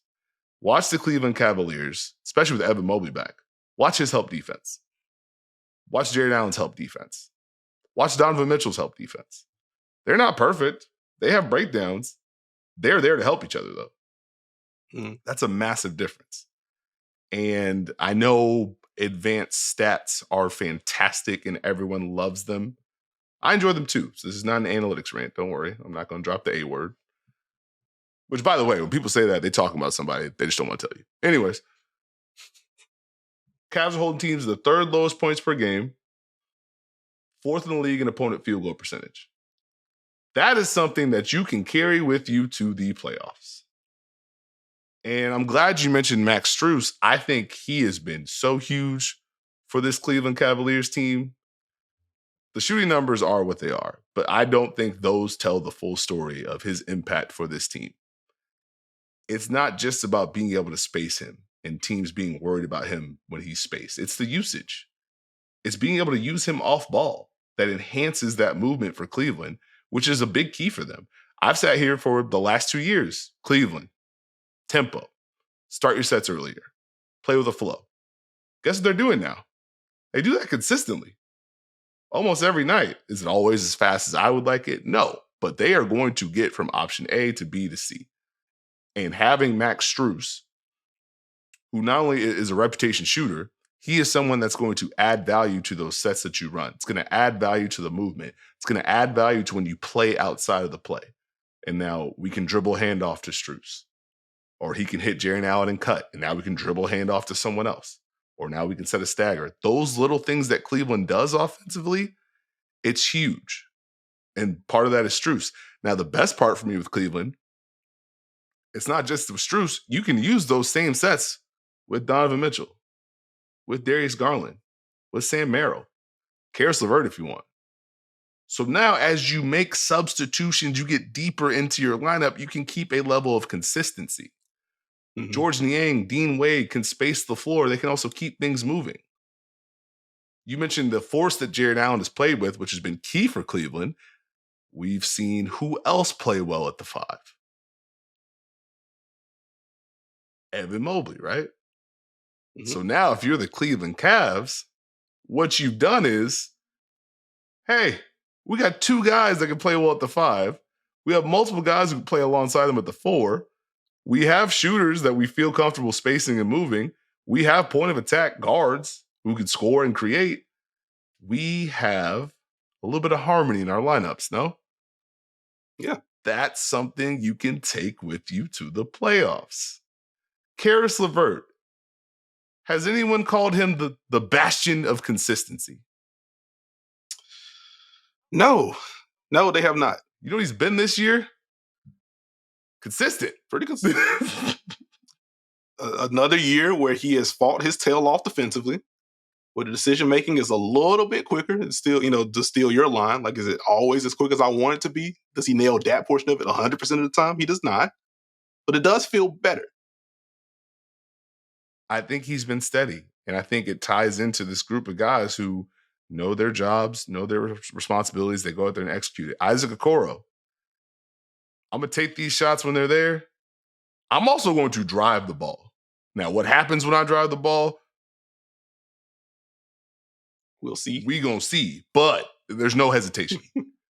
Watch the Cleveland Cavaliers, especially with Evan Mobley back. Watch his help defense. Watch Jared Allen's help defense. Watch Donovan Mitchell's help defense. They're not perfect. They have breakdowns. They're there to help each other, though. That's a massive difference. And I know advanced stats are fantastic and everyone loves them. I enjoy them too. So this is not an analytics rant. Don't worry. I'm not going to drop the A word. Which, by the way, when people say that, they're talking about somebody. They just don't want to tell you. Anyways, Cavs are holding teams to the third lowest points per game, fourth in the league in opponent field goal percentage. That is something that you can carry with you to the playoffs. And I'm glad you mentioned Max Strus. I think he has been so huge for this Cleveland Cavaliers team. The shooting numbers are what they are, but I don't think those tell the full story of his impact for this team. It's not just about being able to space him and teams being worried about him when he's spaced. It's the usage. It's being able to use him off ball that enhances that movement for Cleveland, which is a big key for them. I've sat here for the last 2 years. Cleveland, tempo, start your sets earlier, play with a flow. Guess what they're doing now? They do that consistently. Almost every night. Is it always as fast as I would like it? No, but they are going to get from option A to B to C. And having Max Strus, who not only is a reputation shooter, he is someone that's going to add value to those sets that you run. It's going to add value to the movement. It's going to add value to when you play outside of the play. And now we can dribble handoff to Strus. Or he can hit Jaren Allen and cut. And now we can dribble handoff to someone else. Or now we can set a stagger. Those little things that Cleveland does offensively, it's huge. And part of that is Strus. Now, the best part for me with Cleveland, it's not just with Strus. You can use those same sets with Donovan Mitchell, with Darius Garland, with Sam Merrill, Karis LeVert if you want. So now as you make substitutions, you get deeper into your lineup, you can keep a level of consistency. Mm-hmm. George Niang, Dean Wade can space the floor. They can also keep things moving. You mentioned the force that Jared Allen has played with, which has been key for Cleveland. We've seen who else play well at the 5. Evan Mobley, right? Mm-hmm. So now if you're the Cleveland Cavs, what you've done is, hey, we got 2 guys that can play well at the 5. We have multiple guys who can play alongside them at the 4. We have shooters that we feel comfortable spacing and moving. We have point of attack guards who can score and create. We have a little bit of harmony in our lineups, no? Yeah. That's something you can take with you to the playoffs. Karis LeVert. Has anyone called him the bastion of consistency? No, they have not. You know what he's been this year? Consistent. Pretty consistent. Another year where he has fought his tail off defensively, where the decision-making is a little bit quicker. It's still, to steal your line. Like, is it always as quick as I want it to be? Does he nail that portion of it 100% of the time? He does not. But it does feel better. I think he's been steady. And I think it ties into this group of guys who know their jobs, know their responsibilities. They go out there and execute it. Isaac Okoro. I'm going to take these shots when they're there. I'm also going to drive the ball. Now, what happens when I drive the ball? We'll see. We going to see. But there's no hesitation.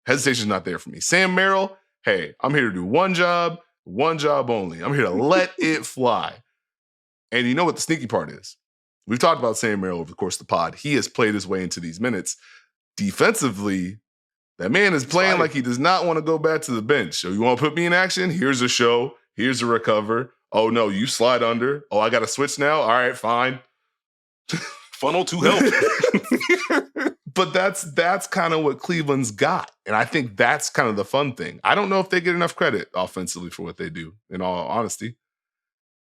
Hesitation's not there for me. Sam Merrill, hey, I'm here to do one job. One job only. I'm here to let it fly. And you know what the sneaky part is? We've talked about Sam Merrill over the course of the pod. He has played his way into these minutes. Defensively, that man is playing like he does not want to go back to the bench. So you want to put me in action? Here's a show. Here's a recover. Oh, no, you slide under. Oh, I got to switch now? All right, fine. Funnel to help. But that's kind of what Cleveland's got. And I think that's kind of the fun thing. I don't know if they get enough credit offensively for what they do, in all honesty.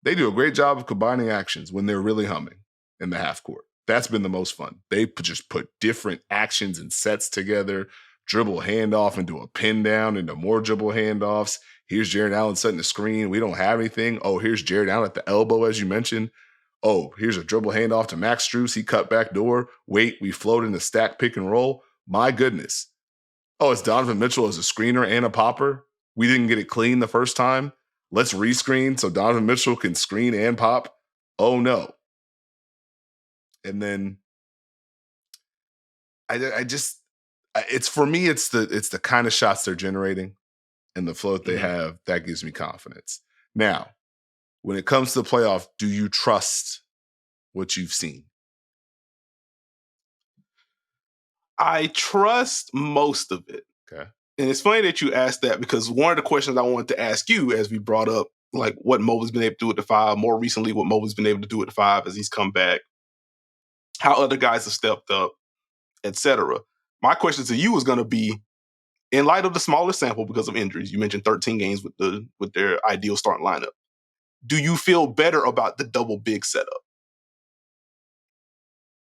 They do a great job of combining actions when they're really humming in the half court. That's been the most fun. They just put different actions and sets together, dribble handoff into a pin down, into more dribble handoffs. Here's Jared Allen setting the screen. We don't have anything. Oh, here's Jared Allen at the elbow, as you mentioned. Oh, here's a dribble handoff to Max Strus. He cut back door. Wait, we float in the stack pick and roll. My goodness. Oh, it's Donovan Mitchell as a screener and a popper. We didn't get it clean the first time. Let's rescreen so Donovan Mitchell can screen and pop. Oh, no. And then it's for me, it's the kind of shots they're generating and the flow that they have that gives me confidence. Now, when it comes to the playoff, do you trust what you've seen? I trust most of it. Okay. And it's funny that you asked that because one of the questions I wanted to ask you as we brought up, like what Mobley's been able to do at the 5, more recently what Mobley's been able to do at the 5 as he's come back, how other guys have stepped up, etc. My question to you is going to be, in light of the smaller sample because of injuries, you mentioned 13 games with their ideal starting lineup. Do you feel better about the double big setup?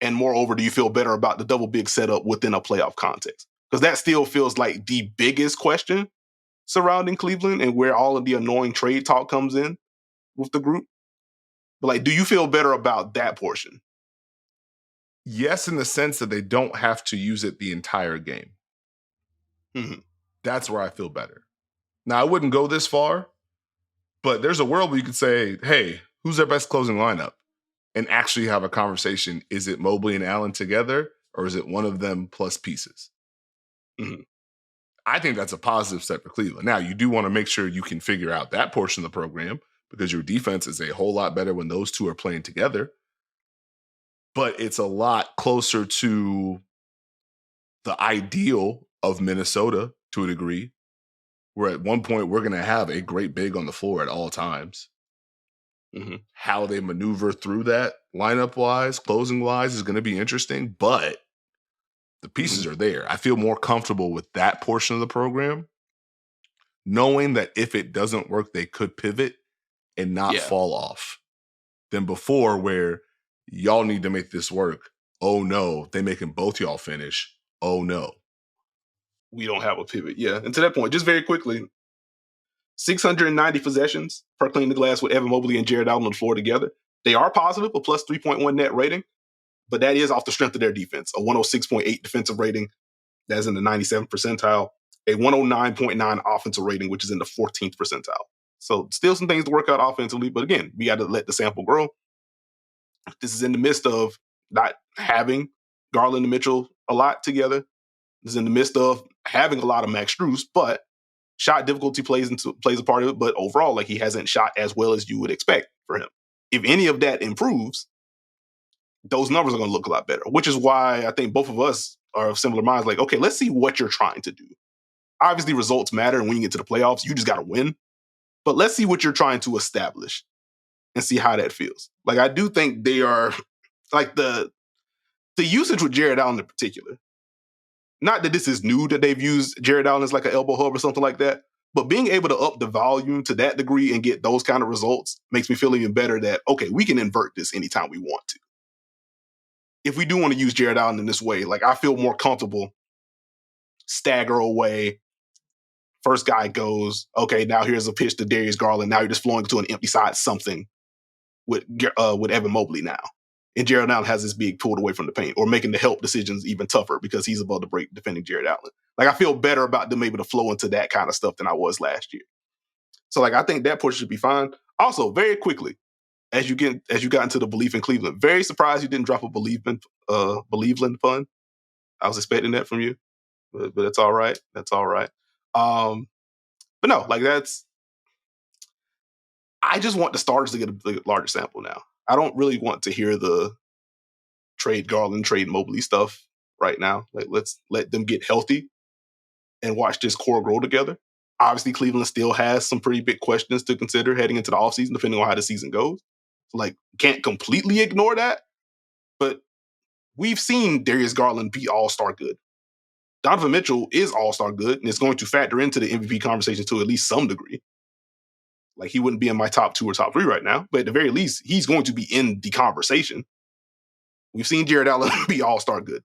And moreover, do you feel better about the double big setup within a playoff context? Because that still feels like the biggest question surrounding Cleveland and where all of the annoying trade talk comes in with the group. But like, do you feel better about that portion? Yes, in the sense that they don't have to use it the entire game. Mm-hmm. That's where I feel better. Now, I wouldn't go this far, but there's a world where you could say, hey, who's their best closing lineup? And actually have a conversation. Is it Mobley and Allen together, or is it one of them plus pieces? Mm-hmm. I think that's a positive step for Cleveland. Now, you do want to make sure you can figure out that portion of the program because your defense is a whole lot better when those two are playing together. But it's a lot closer to the ideal of Minnesota to a degree, where at one point we're going to have a great big on the floor at all times. Mm-hmm. How they maneuver through that lineup-wise, closing-wise is going to be interesting, but the pieces are there. I feel more comfortable with that portion of the program, knowing that if it doesn't work, they could pivot and not fall off than before where y'all need to make this work. Oh, no. They making both y'all finish. Oh, no. We don't have a pivot. Yeah. And to that point, just very quickly, 690 possessions per clean the glass with Evan Mobley and Jared Allen on the floor together. They are positive, a plus 3.1 net rating, but that is off the strength of their defense. A 106.8 defensive rating, that's in the 97th percentile. A 109.9 offensive rating, which is in the 14th percentile. So still some things to work out offensively, but again, we got to let the sample grow. This is in the midst of not having Garland and Mitchell a lot together. This is in the midst of having a lot of Max Strus, but shot difficulty plays a part of it, but overall, like he hasn't shot as well as you would expect for him. If any of that improves, those numbers are going to look a lot better, which is why I think both of us are of similar minds. Like, okay, let's see what you're trying to do. Obviously, results matter, and when you get to the playoffs, you just got to win. But let's see what you're trying to establish and see how that feels. Like, I do think they are, like, the usage with Jared Allen in particular, not that this is new that they've used Jared Allen as like an elbow hub or something like that, but being able to up the volume to that degree and get those kind of results makes me feel even better that, okay, we can invert this anytime we want to. If we do want to use Jared Allen in this way, like I feel more comfortable stagger away. First guy goes, okay, now here's a pitch to Darius Garland. Now you're just flowing to an empty side something with Evan Mobley now. And Jared Allen has his big pulled away from the paint or making the help decisions even tougher because he's above the break defending Jared Allen. Like I feel better about them able to flow into that kind of stuff than I was last year. So like I think that push should be fine. Also, very quickly, as you got into the belief in Cleveland, very surprised you didn't drop a Believeland pun. I was expecting that from you, but it's all right. That's all right. But no, like that's I just want the starters to get a larger sample now. I don't really want to hear the trade Garland, trade Mobley stuff right now. Like, let's let them get healthy and watch this core grow together. Obviously, Cleveland still has some pretty big questions to consider heading into the offseason, depending on how the season goes. Like, can't completely ignore that, but we've seen Darius Garland be all-star good. Donovan Mitchell is all-star good, and it's going to factor into the MVP conversation to at least some degree. Like, he wouldn't be in my top 2 or top 3 right now, but at the very least, he's going to be in the conversation. We've seen Jared Allen be all-star good.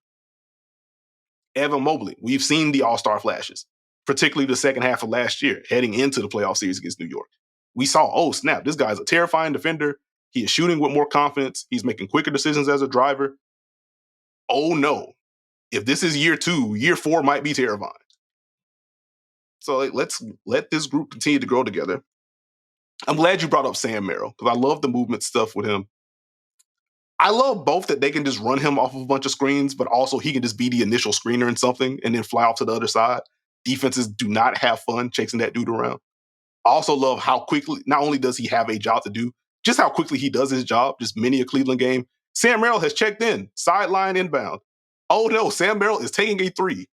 Evan Mobley, we've seen the all-star flashes, particularly the second half of last year, heading into the playoff series against New York. We saw, oh, snap, this guy's a terrifying defender. He is shooting with more confidence. He's making quicker decisions as a driver. Oh, no. If this is year 2, year 4 might be terrifying. So let's let this group continue to grow together. I'm glad you brought up Sam Merrill, because I love the movement stuff with him. I love both that they can just run him off of a bunch of screens, but also he can just be the initial screener in something and then fly off to the other side. Defenses do not have fun chasing that dude around. I also love how quickly, not only does he have a job to do, just how quickly he does his job, just many a Cleveland game. Sam Merrill has checked in, sideline inbound. Oh no, Sam Merrill is taking a 3.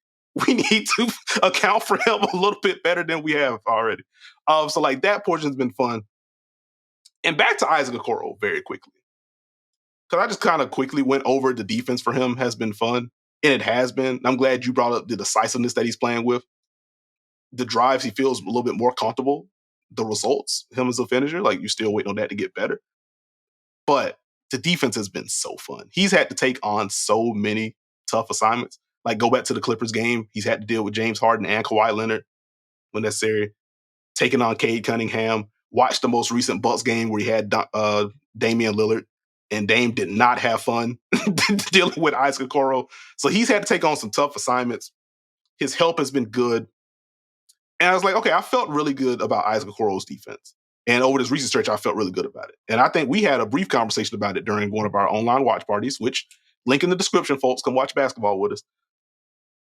We need to account for him a little bit better than we have already. So like that portion's been fun. And back to Isaac Okoro very quickly. Because I just kind of quickly went over the defense for him has been fun. And it has been. I'm glad you brought up the decisiveness that he's playing with. The drives, he feels a little bit more comfortable. The results, him as a finisher, like you're still waiting on that to get better. But the defense has been so fun. He's had to take on so many tough assignments. Like go back to the Clippers game. He's had to deal with James Harden and Kawhi Leonard when necessary. Taking on Cade Cunningham. Watch the most recent Bucks game where he had Damian Lillard. And Dame did not have fun dealing with Isaac Okoro. So he's had to take on some tough assignments. His help has been good. And I was like, okay, I felt really good about Isaac Okoro's defense. And over this recent stretch, I felt really good about it. And I think we had a brief conversation about it during one of our online watch parties, which link in the description, folks. Come watch basketball with us.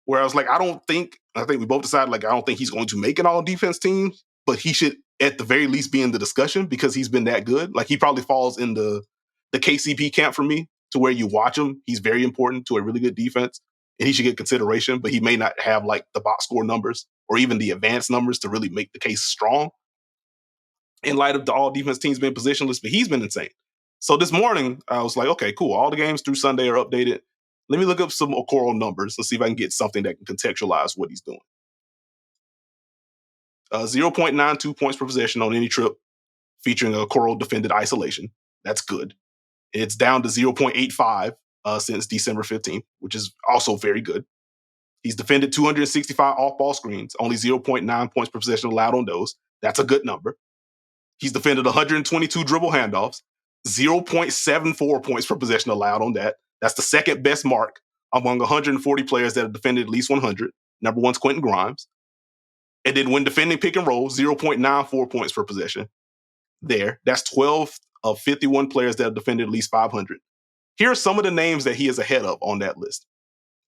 Where I was like, I think we both decided, like, I don't think he's going to make an all-defense team, but he should at the very least be in the discussion because he's been that good. Like, he probably falls in the KCP camp for me, to where you watch him. He's very important to a really good defense, and he should get consideration, but he may not have like the box score numbers or even the advanced numbers to really make the case strong in light of the all defense teams being positionless, but he's been insane. So this morning, I was like, okay, cool. All the games through Sunday are updated. Let me look up some Okoro numbers and see if I can get something that can contextualize what he's doing. 0.92 points per possession on any trip featuring a Okoro defended isolation. That's good. It's down to 0.85 since December 15th, which is also very good. He's defended 265 off-ball screens, only 0.9 points per possession allowed on those. That's a good number. He's defended 122 dribble handoffs, 0.74 points per possession allowed on that. That's the second best mark among 140 players that have defended at least 100. Number one's Quentin Grimes. And then when defending pick and roll, 0.94 points per possession. There. That's 12 of 51 players that have defended at least 500. Here are some of the names that he is ahead of on that list.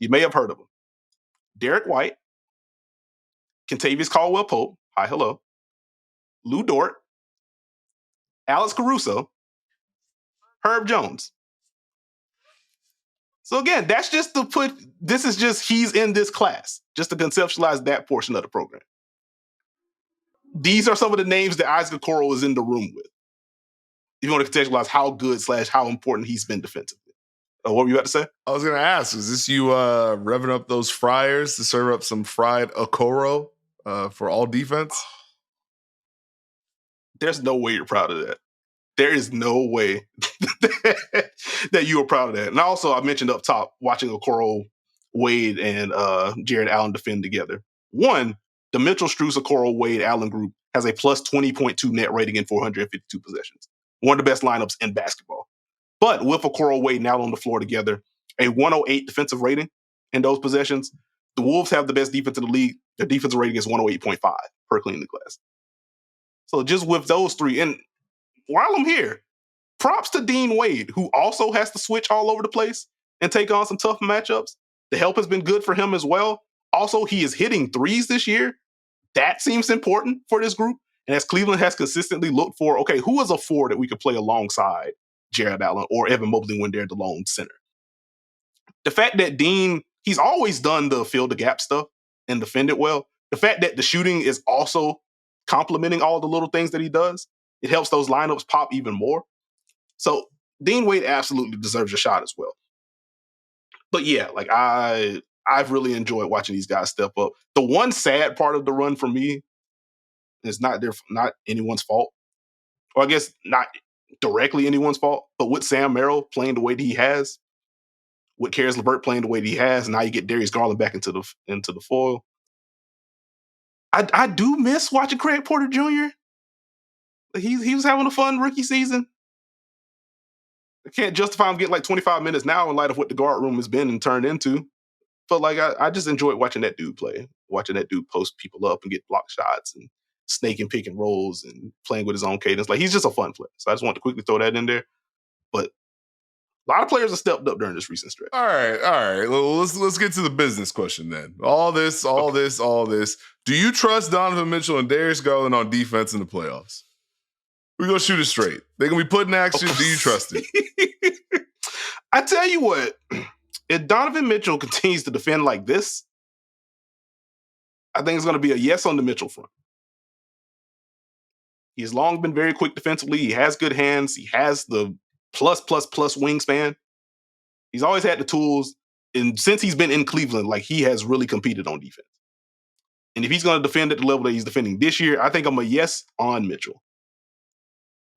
You may have heard of them. Derek White, Kentavious Caldwell-Pope, hi, hello, Lou Dort, Alex Caruso, Herb Jones. So again, that's just to put, this is just, he's in this class, just to conceptualize that portion of the program. These are some of the names that Isaac Okoro is in the room with. If you want to contextualize how good / how important he's been defensively. What were you about to say? I was going to ask, is this you revving up those fryers to serve up some fried Okoro for all defense? There's no way you're proud of that. There is no way that you are proud of that. And also, I mentioned up top, watching Okoro, Wade, and Jared Allen defend together. One, the Mitchell, Strus, Okoro, Wade, Allen group has a plus 20.2 net rating in 452 possessions. One of the best lineups in basketball. But with Okoro, Wade, and Allen on the floor together, a 108 defensive rating in those possessions. The Wolves have the best defense in the league. Their defensive rating is 108.5 per clean the glass. So just with those three, and while I'm here, props to Dean Wade, who also has to switch all over the place and take on some tough matchups. The help has been good for him as well. Also, he is hitting threes this year. That seems important for this group. And as Cleveland has consistently looked for, okay, who is a four that we could play alongside Jared Allen or Evan Mobley when they're the lone center? The fact that Dean, he's always done the fill the gap stuff and defended well. The fact that the shooting is also complementing all the little things that he does, it helps those lineups pop even more. So Dean Wade absolutely deserves a shot as well. But yeah, like I've really enjoyed watching these guys step up. The one sad part of the run for me is not anyone's fault. Or I guess not directly anyone's fault, but with Sam Merrill playing the way that he has, with Karis LeVert playing the way that he has, now you get Darius Garland back into the foil. I do miss watching Craig Porter Jr. He was having a fun rookie season. I can't justify him getting like 25 minutes now in light of what the guard room has been and turned into. But like I just enjoyed watching that dude play, watching that dude post people up and get block shots and snake and pick and rolls and playing with his own cadence. Like he's just a fun player. So I just want to quickly throw that in there. But a lot of players have stepped up during this recent stretch. All right. Well, let's get to the business question then. All this. Do you trust Donovan Mitchell and Darius Garland on defense in the playoffs? We're gonna shoot it straight. They're gonna be put in action. Do you trust it? I tell you what, if Donovan Mitchell continues to defend like this, I think it's gonna be a yes on the Mitchell front. He's long been very quick defensively. He has good hands. He has the plus wingspan. He's always had the tools. And since he's been in Cleveland, like he has really competed on defense. And if he's going to defend at the level that he's defending this year, I think I'm a yes on Mitchell.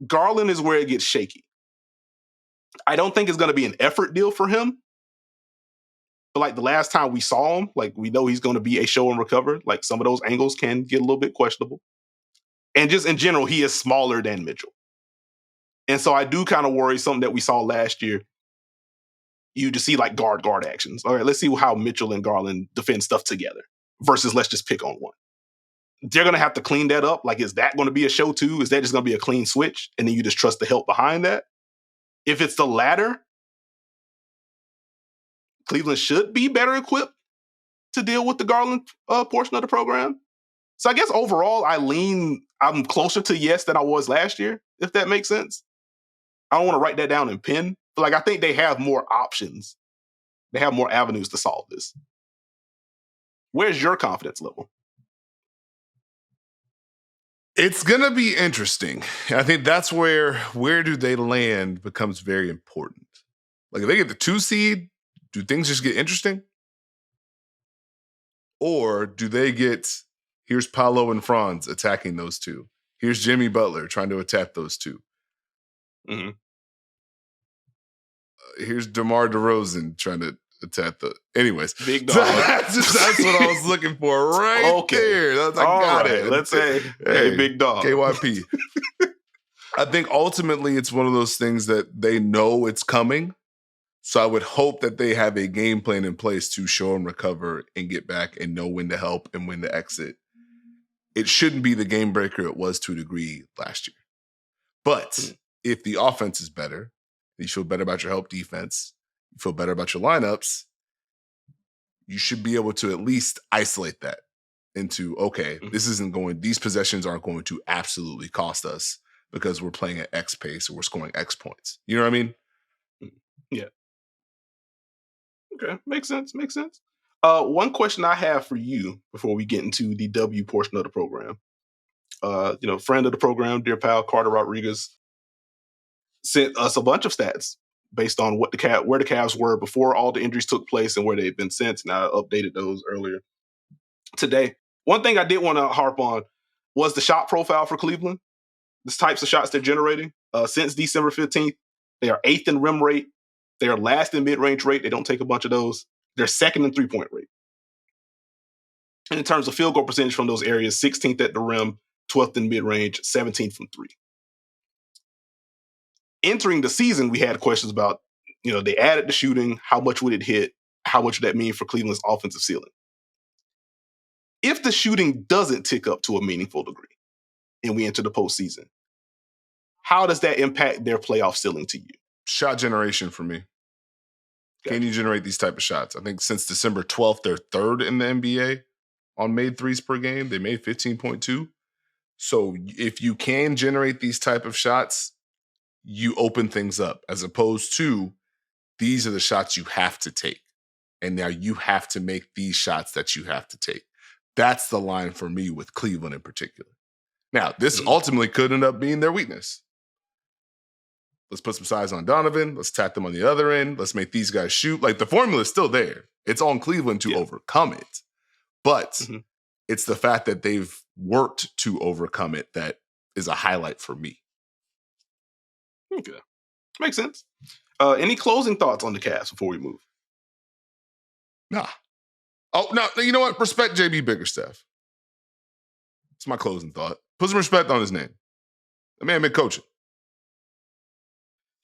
Garland is where it gets shaky. I don't think it's going to be an effort deal for him. But like the last time we saw him, like we know he's going to be a show and recover. Like some of those angles can get a little bit questionable. And just in general, he is smaller than Mitchell. And so I do kind of worry something that we saw last year. You just see like guard actions. All right, let's see how Mitchell and Garland defend stuff together versus let's just pick on one. They're going to have to clean that up. Like, is that going to be a show too? Is that just going to be a clean switch? And then you just trust the help behind that? If it's the latter, Cleveland should be better equipped to deal with the Garland portion of the program. So I guess overall, I'm closer to yes than I was last year, if that makes sense. I don't want to write that down in pen, but like I think they have more options. They have more avenues to solve this. Where's your confidence level? It's going to be interesting. I think that's where do they land becomes very important. Like if they get the 2 seed, do things just get interesting? Or do they get, here's Paolo and Franz attacking those two. Here's Jimmy Butler trying to attack those two. Mm-hmm. Here's DeMar DeRozan trying to attack the. Anyways, big dog. That's what I was looking for right there. I got it. Let's say, hey, big dog. KYP. I think ultimately it's one of those things that they know it's coming. So I would hope that they have a game plan in place to show and recover and get back and know when to help and when to exit. It shouldn't be the game breaker it was to a degree last year. But if the offense is better, you feel better about your help defense, you feel better about your lineups, you should be able to at least isolate that into, okay, these possessions aren't going to absolutely cost us because we're playing at X pace or we're scoring X points. You know what I mean? Yeah. Okay, makes sense. One question I have for you before we get into the W portion of the program. Friend of the program, dear pal Carter Rodriguez, sent us a bunch of stats based on where the Cavs were before all the injuries took place and where they've been since. And I updated those earlier today. One thing I did want to harp on was the shot profile for Cleveland. The types of shots they're generating. Since December 15th, they are 8th in rim rate. They are last in mid-range rate. They don't take a bunch of those. They're 2nd in three-point rate. And in terms of field goal percentage from those areas, 16th at the rim, 12th in mid-range, 17th from three. Entering the season, we had questions about, they added the shooting. How much would it hit? How much would that mean for Cleveland's offensive ceiling? If the shooting doesn't tick up to a meaningful degree and we enter the postseason, how does that impact their playoff ceiling to you? Shot generation for me. Gotcha. Can you generate these type of shots? I think since December 12th, they're 3rd in the NBA on made threes per game. They made 15.2. So if you can generate these type of shots, you open things up, as opposed to these are the shots you have to take. And now you have to make these shots that you have to take. That's the line for me with Cleveland in particular. Now, this ultimately could end up being their weakness. Let's put some size on Donovan. Let's tap them on the other end. Let's make these guys shoot. Like, the formula is still there. It's on Cleveland to overcome it. But it's the fact that they've worked to overcome it that is a highlight for me. Okay. Makes sense. Any closing thoughts on the Cavs before we move? Nah. Oh, no, you know what? Respect JB Bickerstaff. It's my closing thought. Put some respect on his name. The man been coaching.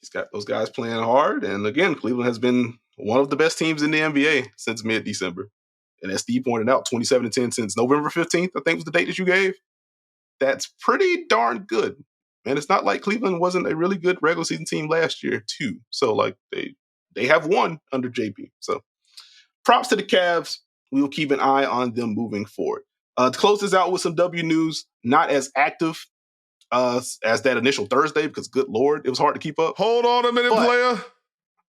He's got those guys playing hard. And again, Cleveland has been one of the best teams in the NBA since mid-December. And as Steve pointed out, 27-10 since November 15th, I think was the date that you gave. That's pretty darn good. And it's not like Cleveland wasn't a really good regular season team last year, too. So, like, they have won under JP. So, props to the Cavs. We will keep an eye on them moving forward. To close this out with some W news, not as active as that initial Thursday, because good Lord, it was hard to keep up. Hold on a minute, player.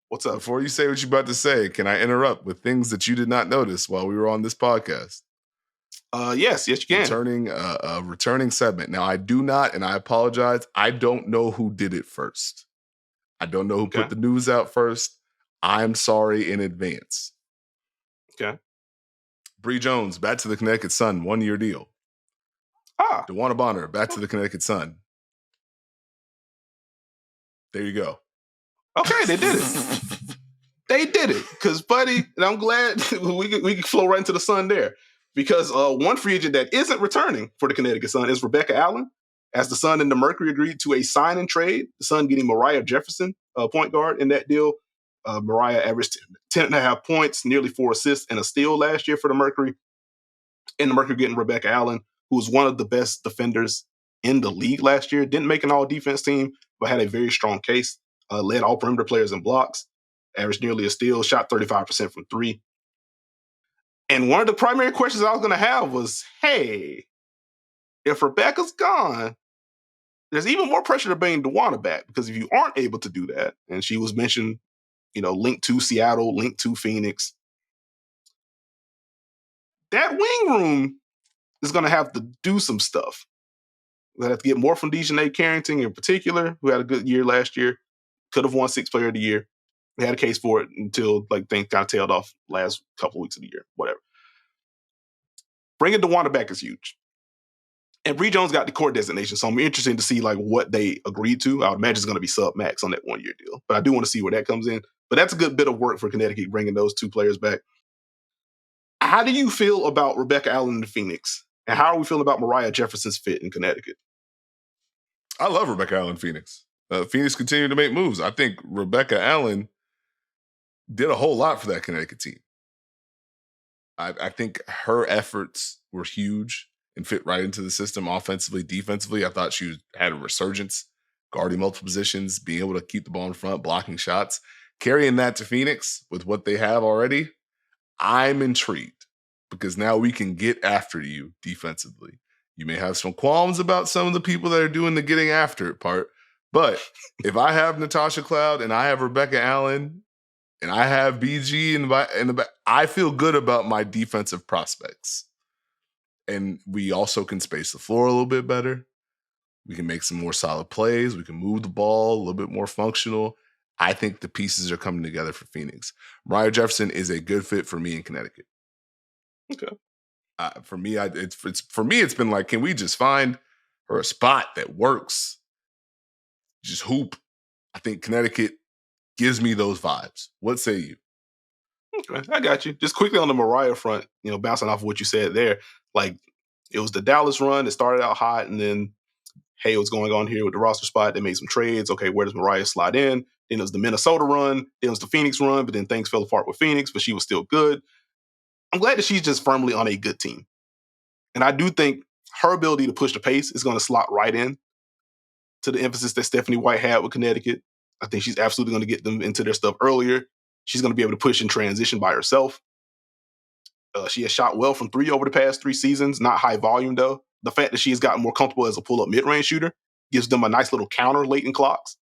What's up? Before you say what you're about to say, can I interrupt with things that you did not notice while we were on this podcast? Yes, you can. Returning segment. Now, I do not, and I apologize, I don't know who did it first. I don't know who put the news out first. I'm sorry in advance. Okay. Bree Jones, back to the Connecticut Sun, 1-year deal. DeWanna Bonner, back to the Connecticut Sun. There you go. Okay, they did it. They did it. Because, buddy, and I'm glad we can flow right into the Sun there. Because one free agent that isn't returning for the Connecticut Sun is Rebecca Allen, as the Sun and the Mercury agreed to a sign and trade. The Sun getting Mariah Jefferson, point guard, in that deal. Mariah averaged 10.5 points, nearly 4 assists, and a steal last year for the Mercury. And the Mercury getting Rebecca Allen, who was one of the best defenders in the league last year. Didn't make an all-defense team, but had a very strong case. Led all perimeter players in blocks. Averaged nearly a steal, shot 35% from 3. And one of the primary questions I was going to have was, hey, if Rebecca's gone, there's even more pressure to bring DeWanna back, because if you aren't able to do that, and she was mentioned, linked to Seattle, linked to Phoenix, that wing room is going to have to do some stuff. We're going to have to get more from Dejanay Carrington in particular, who had a good year last year, could have won 6th Player of the Year. They had a case for it until things kind of tailed off last couple of weeks of the year, whatever. Bringing DeWanna back is huge. And Bree Jones got the court designation, so I'm interested to see what they agreed to. I would imagine it's going to be sub-max on that 1-year deal. But I do want to see where that comes in. But that's a good bit of work for Connecticut, bringing those 2 players back. How do you feel about Rebecca Allen in Phoenix? And how are we feeling about Mariah Jefferson's fit in Connecticut? I love Rebecca Allen in Phoenix. Phoenix continued to make moves. I think Rebecca Allen did a whole lot for that Connecticut team. I think her efforts were huge and fit right into the system offensively, defensively. I thought she had a resurgence, guarding multiple positions, being able to keep the ball in front, blocking shots. Carrying that to Phoenix with what they have already, I'm intrigued, because now we can get after you defensively. You may have some qualms about some of the people that are doing the getting after it part, but if I have Natasha Cloud and I have Rebecca Allen and I have BG in the back, I feel good about my defensive prospects. And we also can space the floor a little bit better. We can make some more solid plays. We can move the ball a little bit more functional. I think the pieces are coming together for Phoenix. Mariah Jefferson is a good fit for me in Connecticut. Okay. For me, it's been like, can we just find her a spot that works? Just hoop. I think Connecticut gives me those vibes. What say you? Okay, I got you. Just quickly on the Mariah front, bouncing off of what you said there, it was the Dallas run. It started out hot, and then, hey, what's going on here with the roster spot? They made some trades. Okay, where does Mariah slide in? Then it was the Minnesota run. Then it was the Phoenix run, but then things fell apart with Phoenix, but she was still good. I'm glad that she's just firmly on a good team. And I do think her ability to push the pace is going to slot right in to the emphasis that Stephanie White had with Connecticut. I think she's absolutely going to get them into their stuff earlier. She's going to be able to push and transition by herself. She has shot well from 3 over the past 3 seasons. Not high volume, though. the fact that she's gotten more comfortable as a pull-up mid-range shooter gives them a nice little counter late in clocks.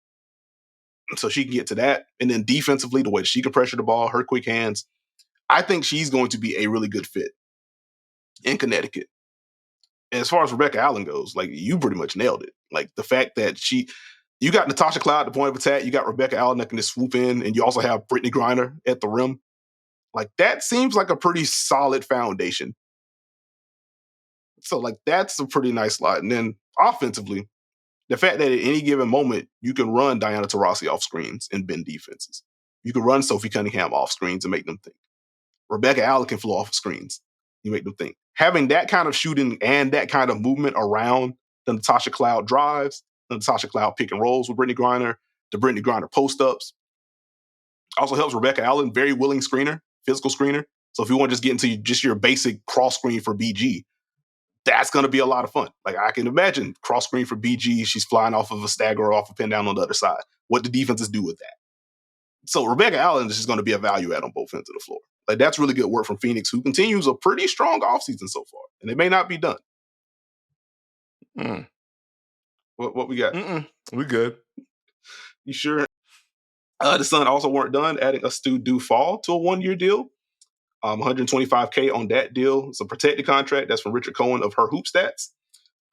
So she can get to that. And then defensively, the way she can pressure the ball, her quick hands, I think she's going to be a really good fit in Connecticut. And as far as Rebecca Allen goes, like, you pretty much nailed it. Like, the fact that you got Natasha Cloud at the point of attack, you got Rebecca Allen that can just swoop in, and you also have Brittany Griner at the rim. Like, that seems like a pretty solid foundation. So, like, that's a pretty nice lot. And then offensively, the fact that at any given moment, you can run Diana Taurasi off screens and bend defenses. You can run Sophie Cunningham off screens and make them think. Rebecca Allen can flow off of screens. You make them think. Having that kind of shooting and that kind of movement around the Natasha Cloud drives, the Natasha Cloud pick and rolls with Brittany Griner, the Brittany Griner post-ups, also helps Rebecca Allen, very willing screener, physical screener. So if you want to just get into just your basic cross screen for BG, that's going to be a lot of fun. Like, I can imagine cross screen for BG, she's flying off of a stagger or off a pin down on the other side. What the defenses do with that? So Rebecca Allen is just going to be a value add on both ends of the floor. Like, that's really good work from Phoenix, who continues a pretty strong offseason so far. And it may not be done. What we got? We good. You sure? The Sun also weren't done, adding a Stu Dufall to a 1-year deal. $125K on that deal. It's a protected contract. That's from Richard Cohen of Her Hoop Stats.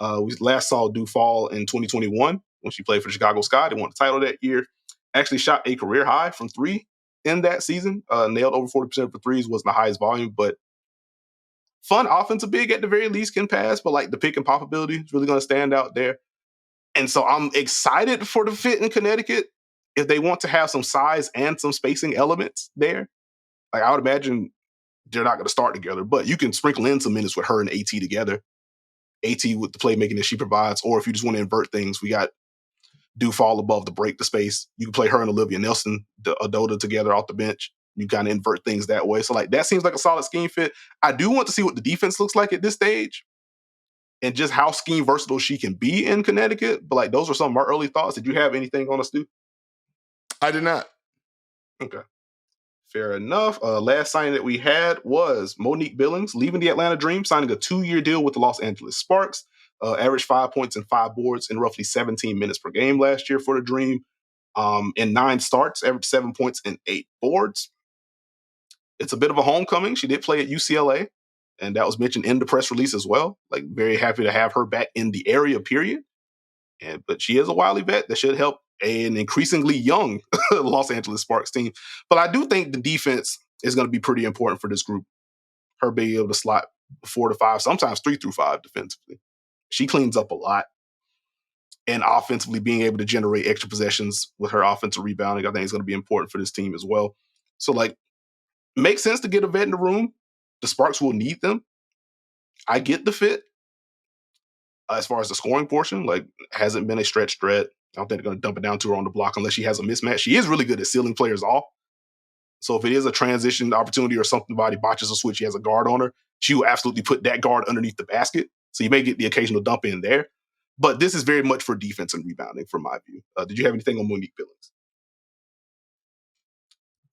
We last saw Dufall in 2021 when she played for the Chicago Sky. They won the title that year. Actually shot a career high from 3 in that season. Nailed over 40% for threes, wasn't the highest volume, but fun offensive big at the very least, can pass, but like the pick and pop ability is really going to stand out there. And so I'm excited for the fit in Connecticut if they want to have some size and some spacing elements there. Like, I would imagine they're not going to start together, but you can sprinkle in some minutes with her and AT together. AT with the playmaking that she provides, or if you just want to invert things, we got Dufall above to break the space. You can play her and Olivia Nelson, the Adota together off the bench. You kind of invert things that way. So, like, that seems like a solid scheme fit. I do want to see what the defense looks like at this stage and just how scheme versatile she can be in Connecticut. But, like, those are some of my early thoughts. Did you have anything on us, Stu? I did not. Okay. Fair enough. Last signing that we had was Monique Billings leaving the Atlanta Dream, signing a 2-year deal with the Los Angeles Sparks. Averaged 5 points and 5 boards in roughly 17 minutes per game last year for the Dream. In 9 starts, averaged 7 points and 8 boards. It's a bit of a homecoming. She did play at UCLA, and that was mentioned in the press release as well. Like, very happy to have her back in the area, period. But she is a wily vet that should help an increasingly young Los Angeles Sparks team. But I do think the defense is going to be pretty important for this group. Her being able to slot 4 to 5, sometimes 3 through 5 defensively. She cleans up a lot. And offensively, being able to generate extra possessions with her offensive rebounding, I think is going to be important for this team as well. So, like, makes sense to get a vet in the room. The Sparks will need them. I get the fit. As far as the scoring portion, like, hasn't been a stretch threat. I don't think they're going to dump it down to her on the block unless she has a mismatch. She is really good at sealing players off. So if it is a transition opportunity or somebody botches a switch, she has a guard on her, she will absolutely put that guard underneath the basket. So you may get the occasional dump in there. But this is very much for defense and rebounding, from my view. Did you have anything on Monique Billings?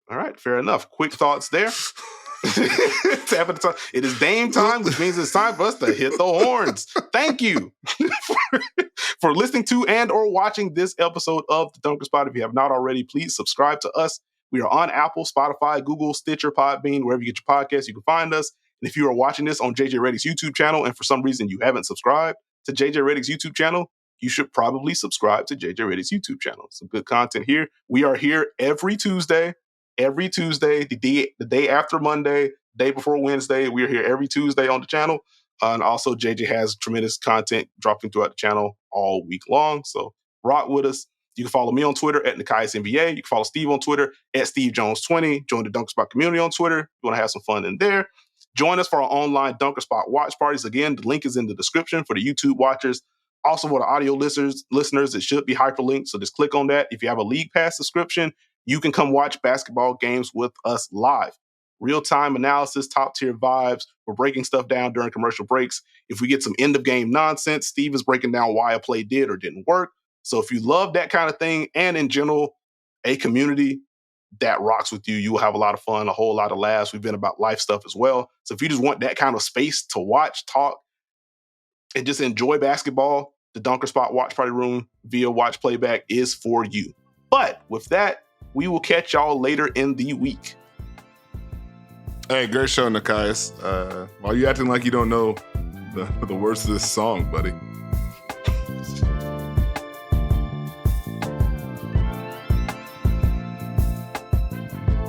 All right, fair enough. Quick thoughts there. It is Dame time, which means it's time for us to hit the horns. Thank you for listening to and or watching this episode of The Duncan Spot. If you have not already, please subscribe to us. We are on Apple, Spotify, Google, Stitcher, Podbean, wherever you get your podcasts, you can find us. And if you are watching this on JJ Redick's YouTube channel and for some reason you haven't subscribed to JJ Redick's YouTube channel, you should probably subscribe to JJ Redick's YouTube channel. Some good content here. We are here every Tuesday, the day after Monday, day before Wednesday. We're here every Tuesday on the channel. And also, JJ has tremendous content dropping throughout the channel all week long. So rock with us. You can follow me on Twitter at Nekias NBA. You can follow Steve on Twitter at SteveJones20. Join the Dunker Spot community on Twitter. You want to have some fun in there. Join us for our online Dunker Spot watch parties. Again, the link is in the description for the YouTube watchers. Also, for the audio listeners, it should be hyperlinked. So just click on that. If you have a League Pass subscription, you can come watch basketball games with us live. Real-time analysis, top-tier vibes. We're breaking stuff down during commercial breaks. If we get some end-of-game nonsense, Steve is breaking down why a play did or didn't work. So if you love that kind of thing, and in general, a community that rocks with you, you will have a lot of fun, a whole lot of laughs. We've been about life stuff as well. So if you just want that kind of space to watch, talk, and just enjoy basketball, the Dunker Spot Watch Party Room via Watch Playback is for you. But with that, we will catch y'all later in the week. Hey, great show, Nekias. While you acting like you don't know the words of this song, buddy.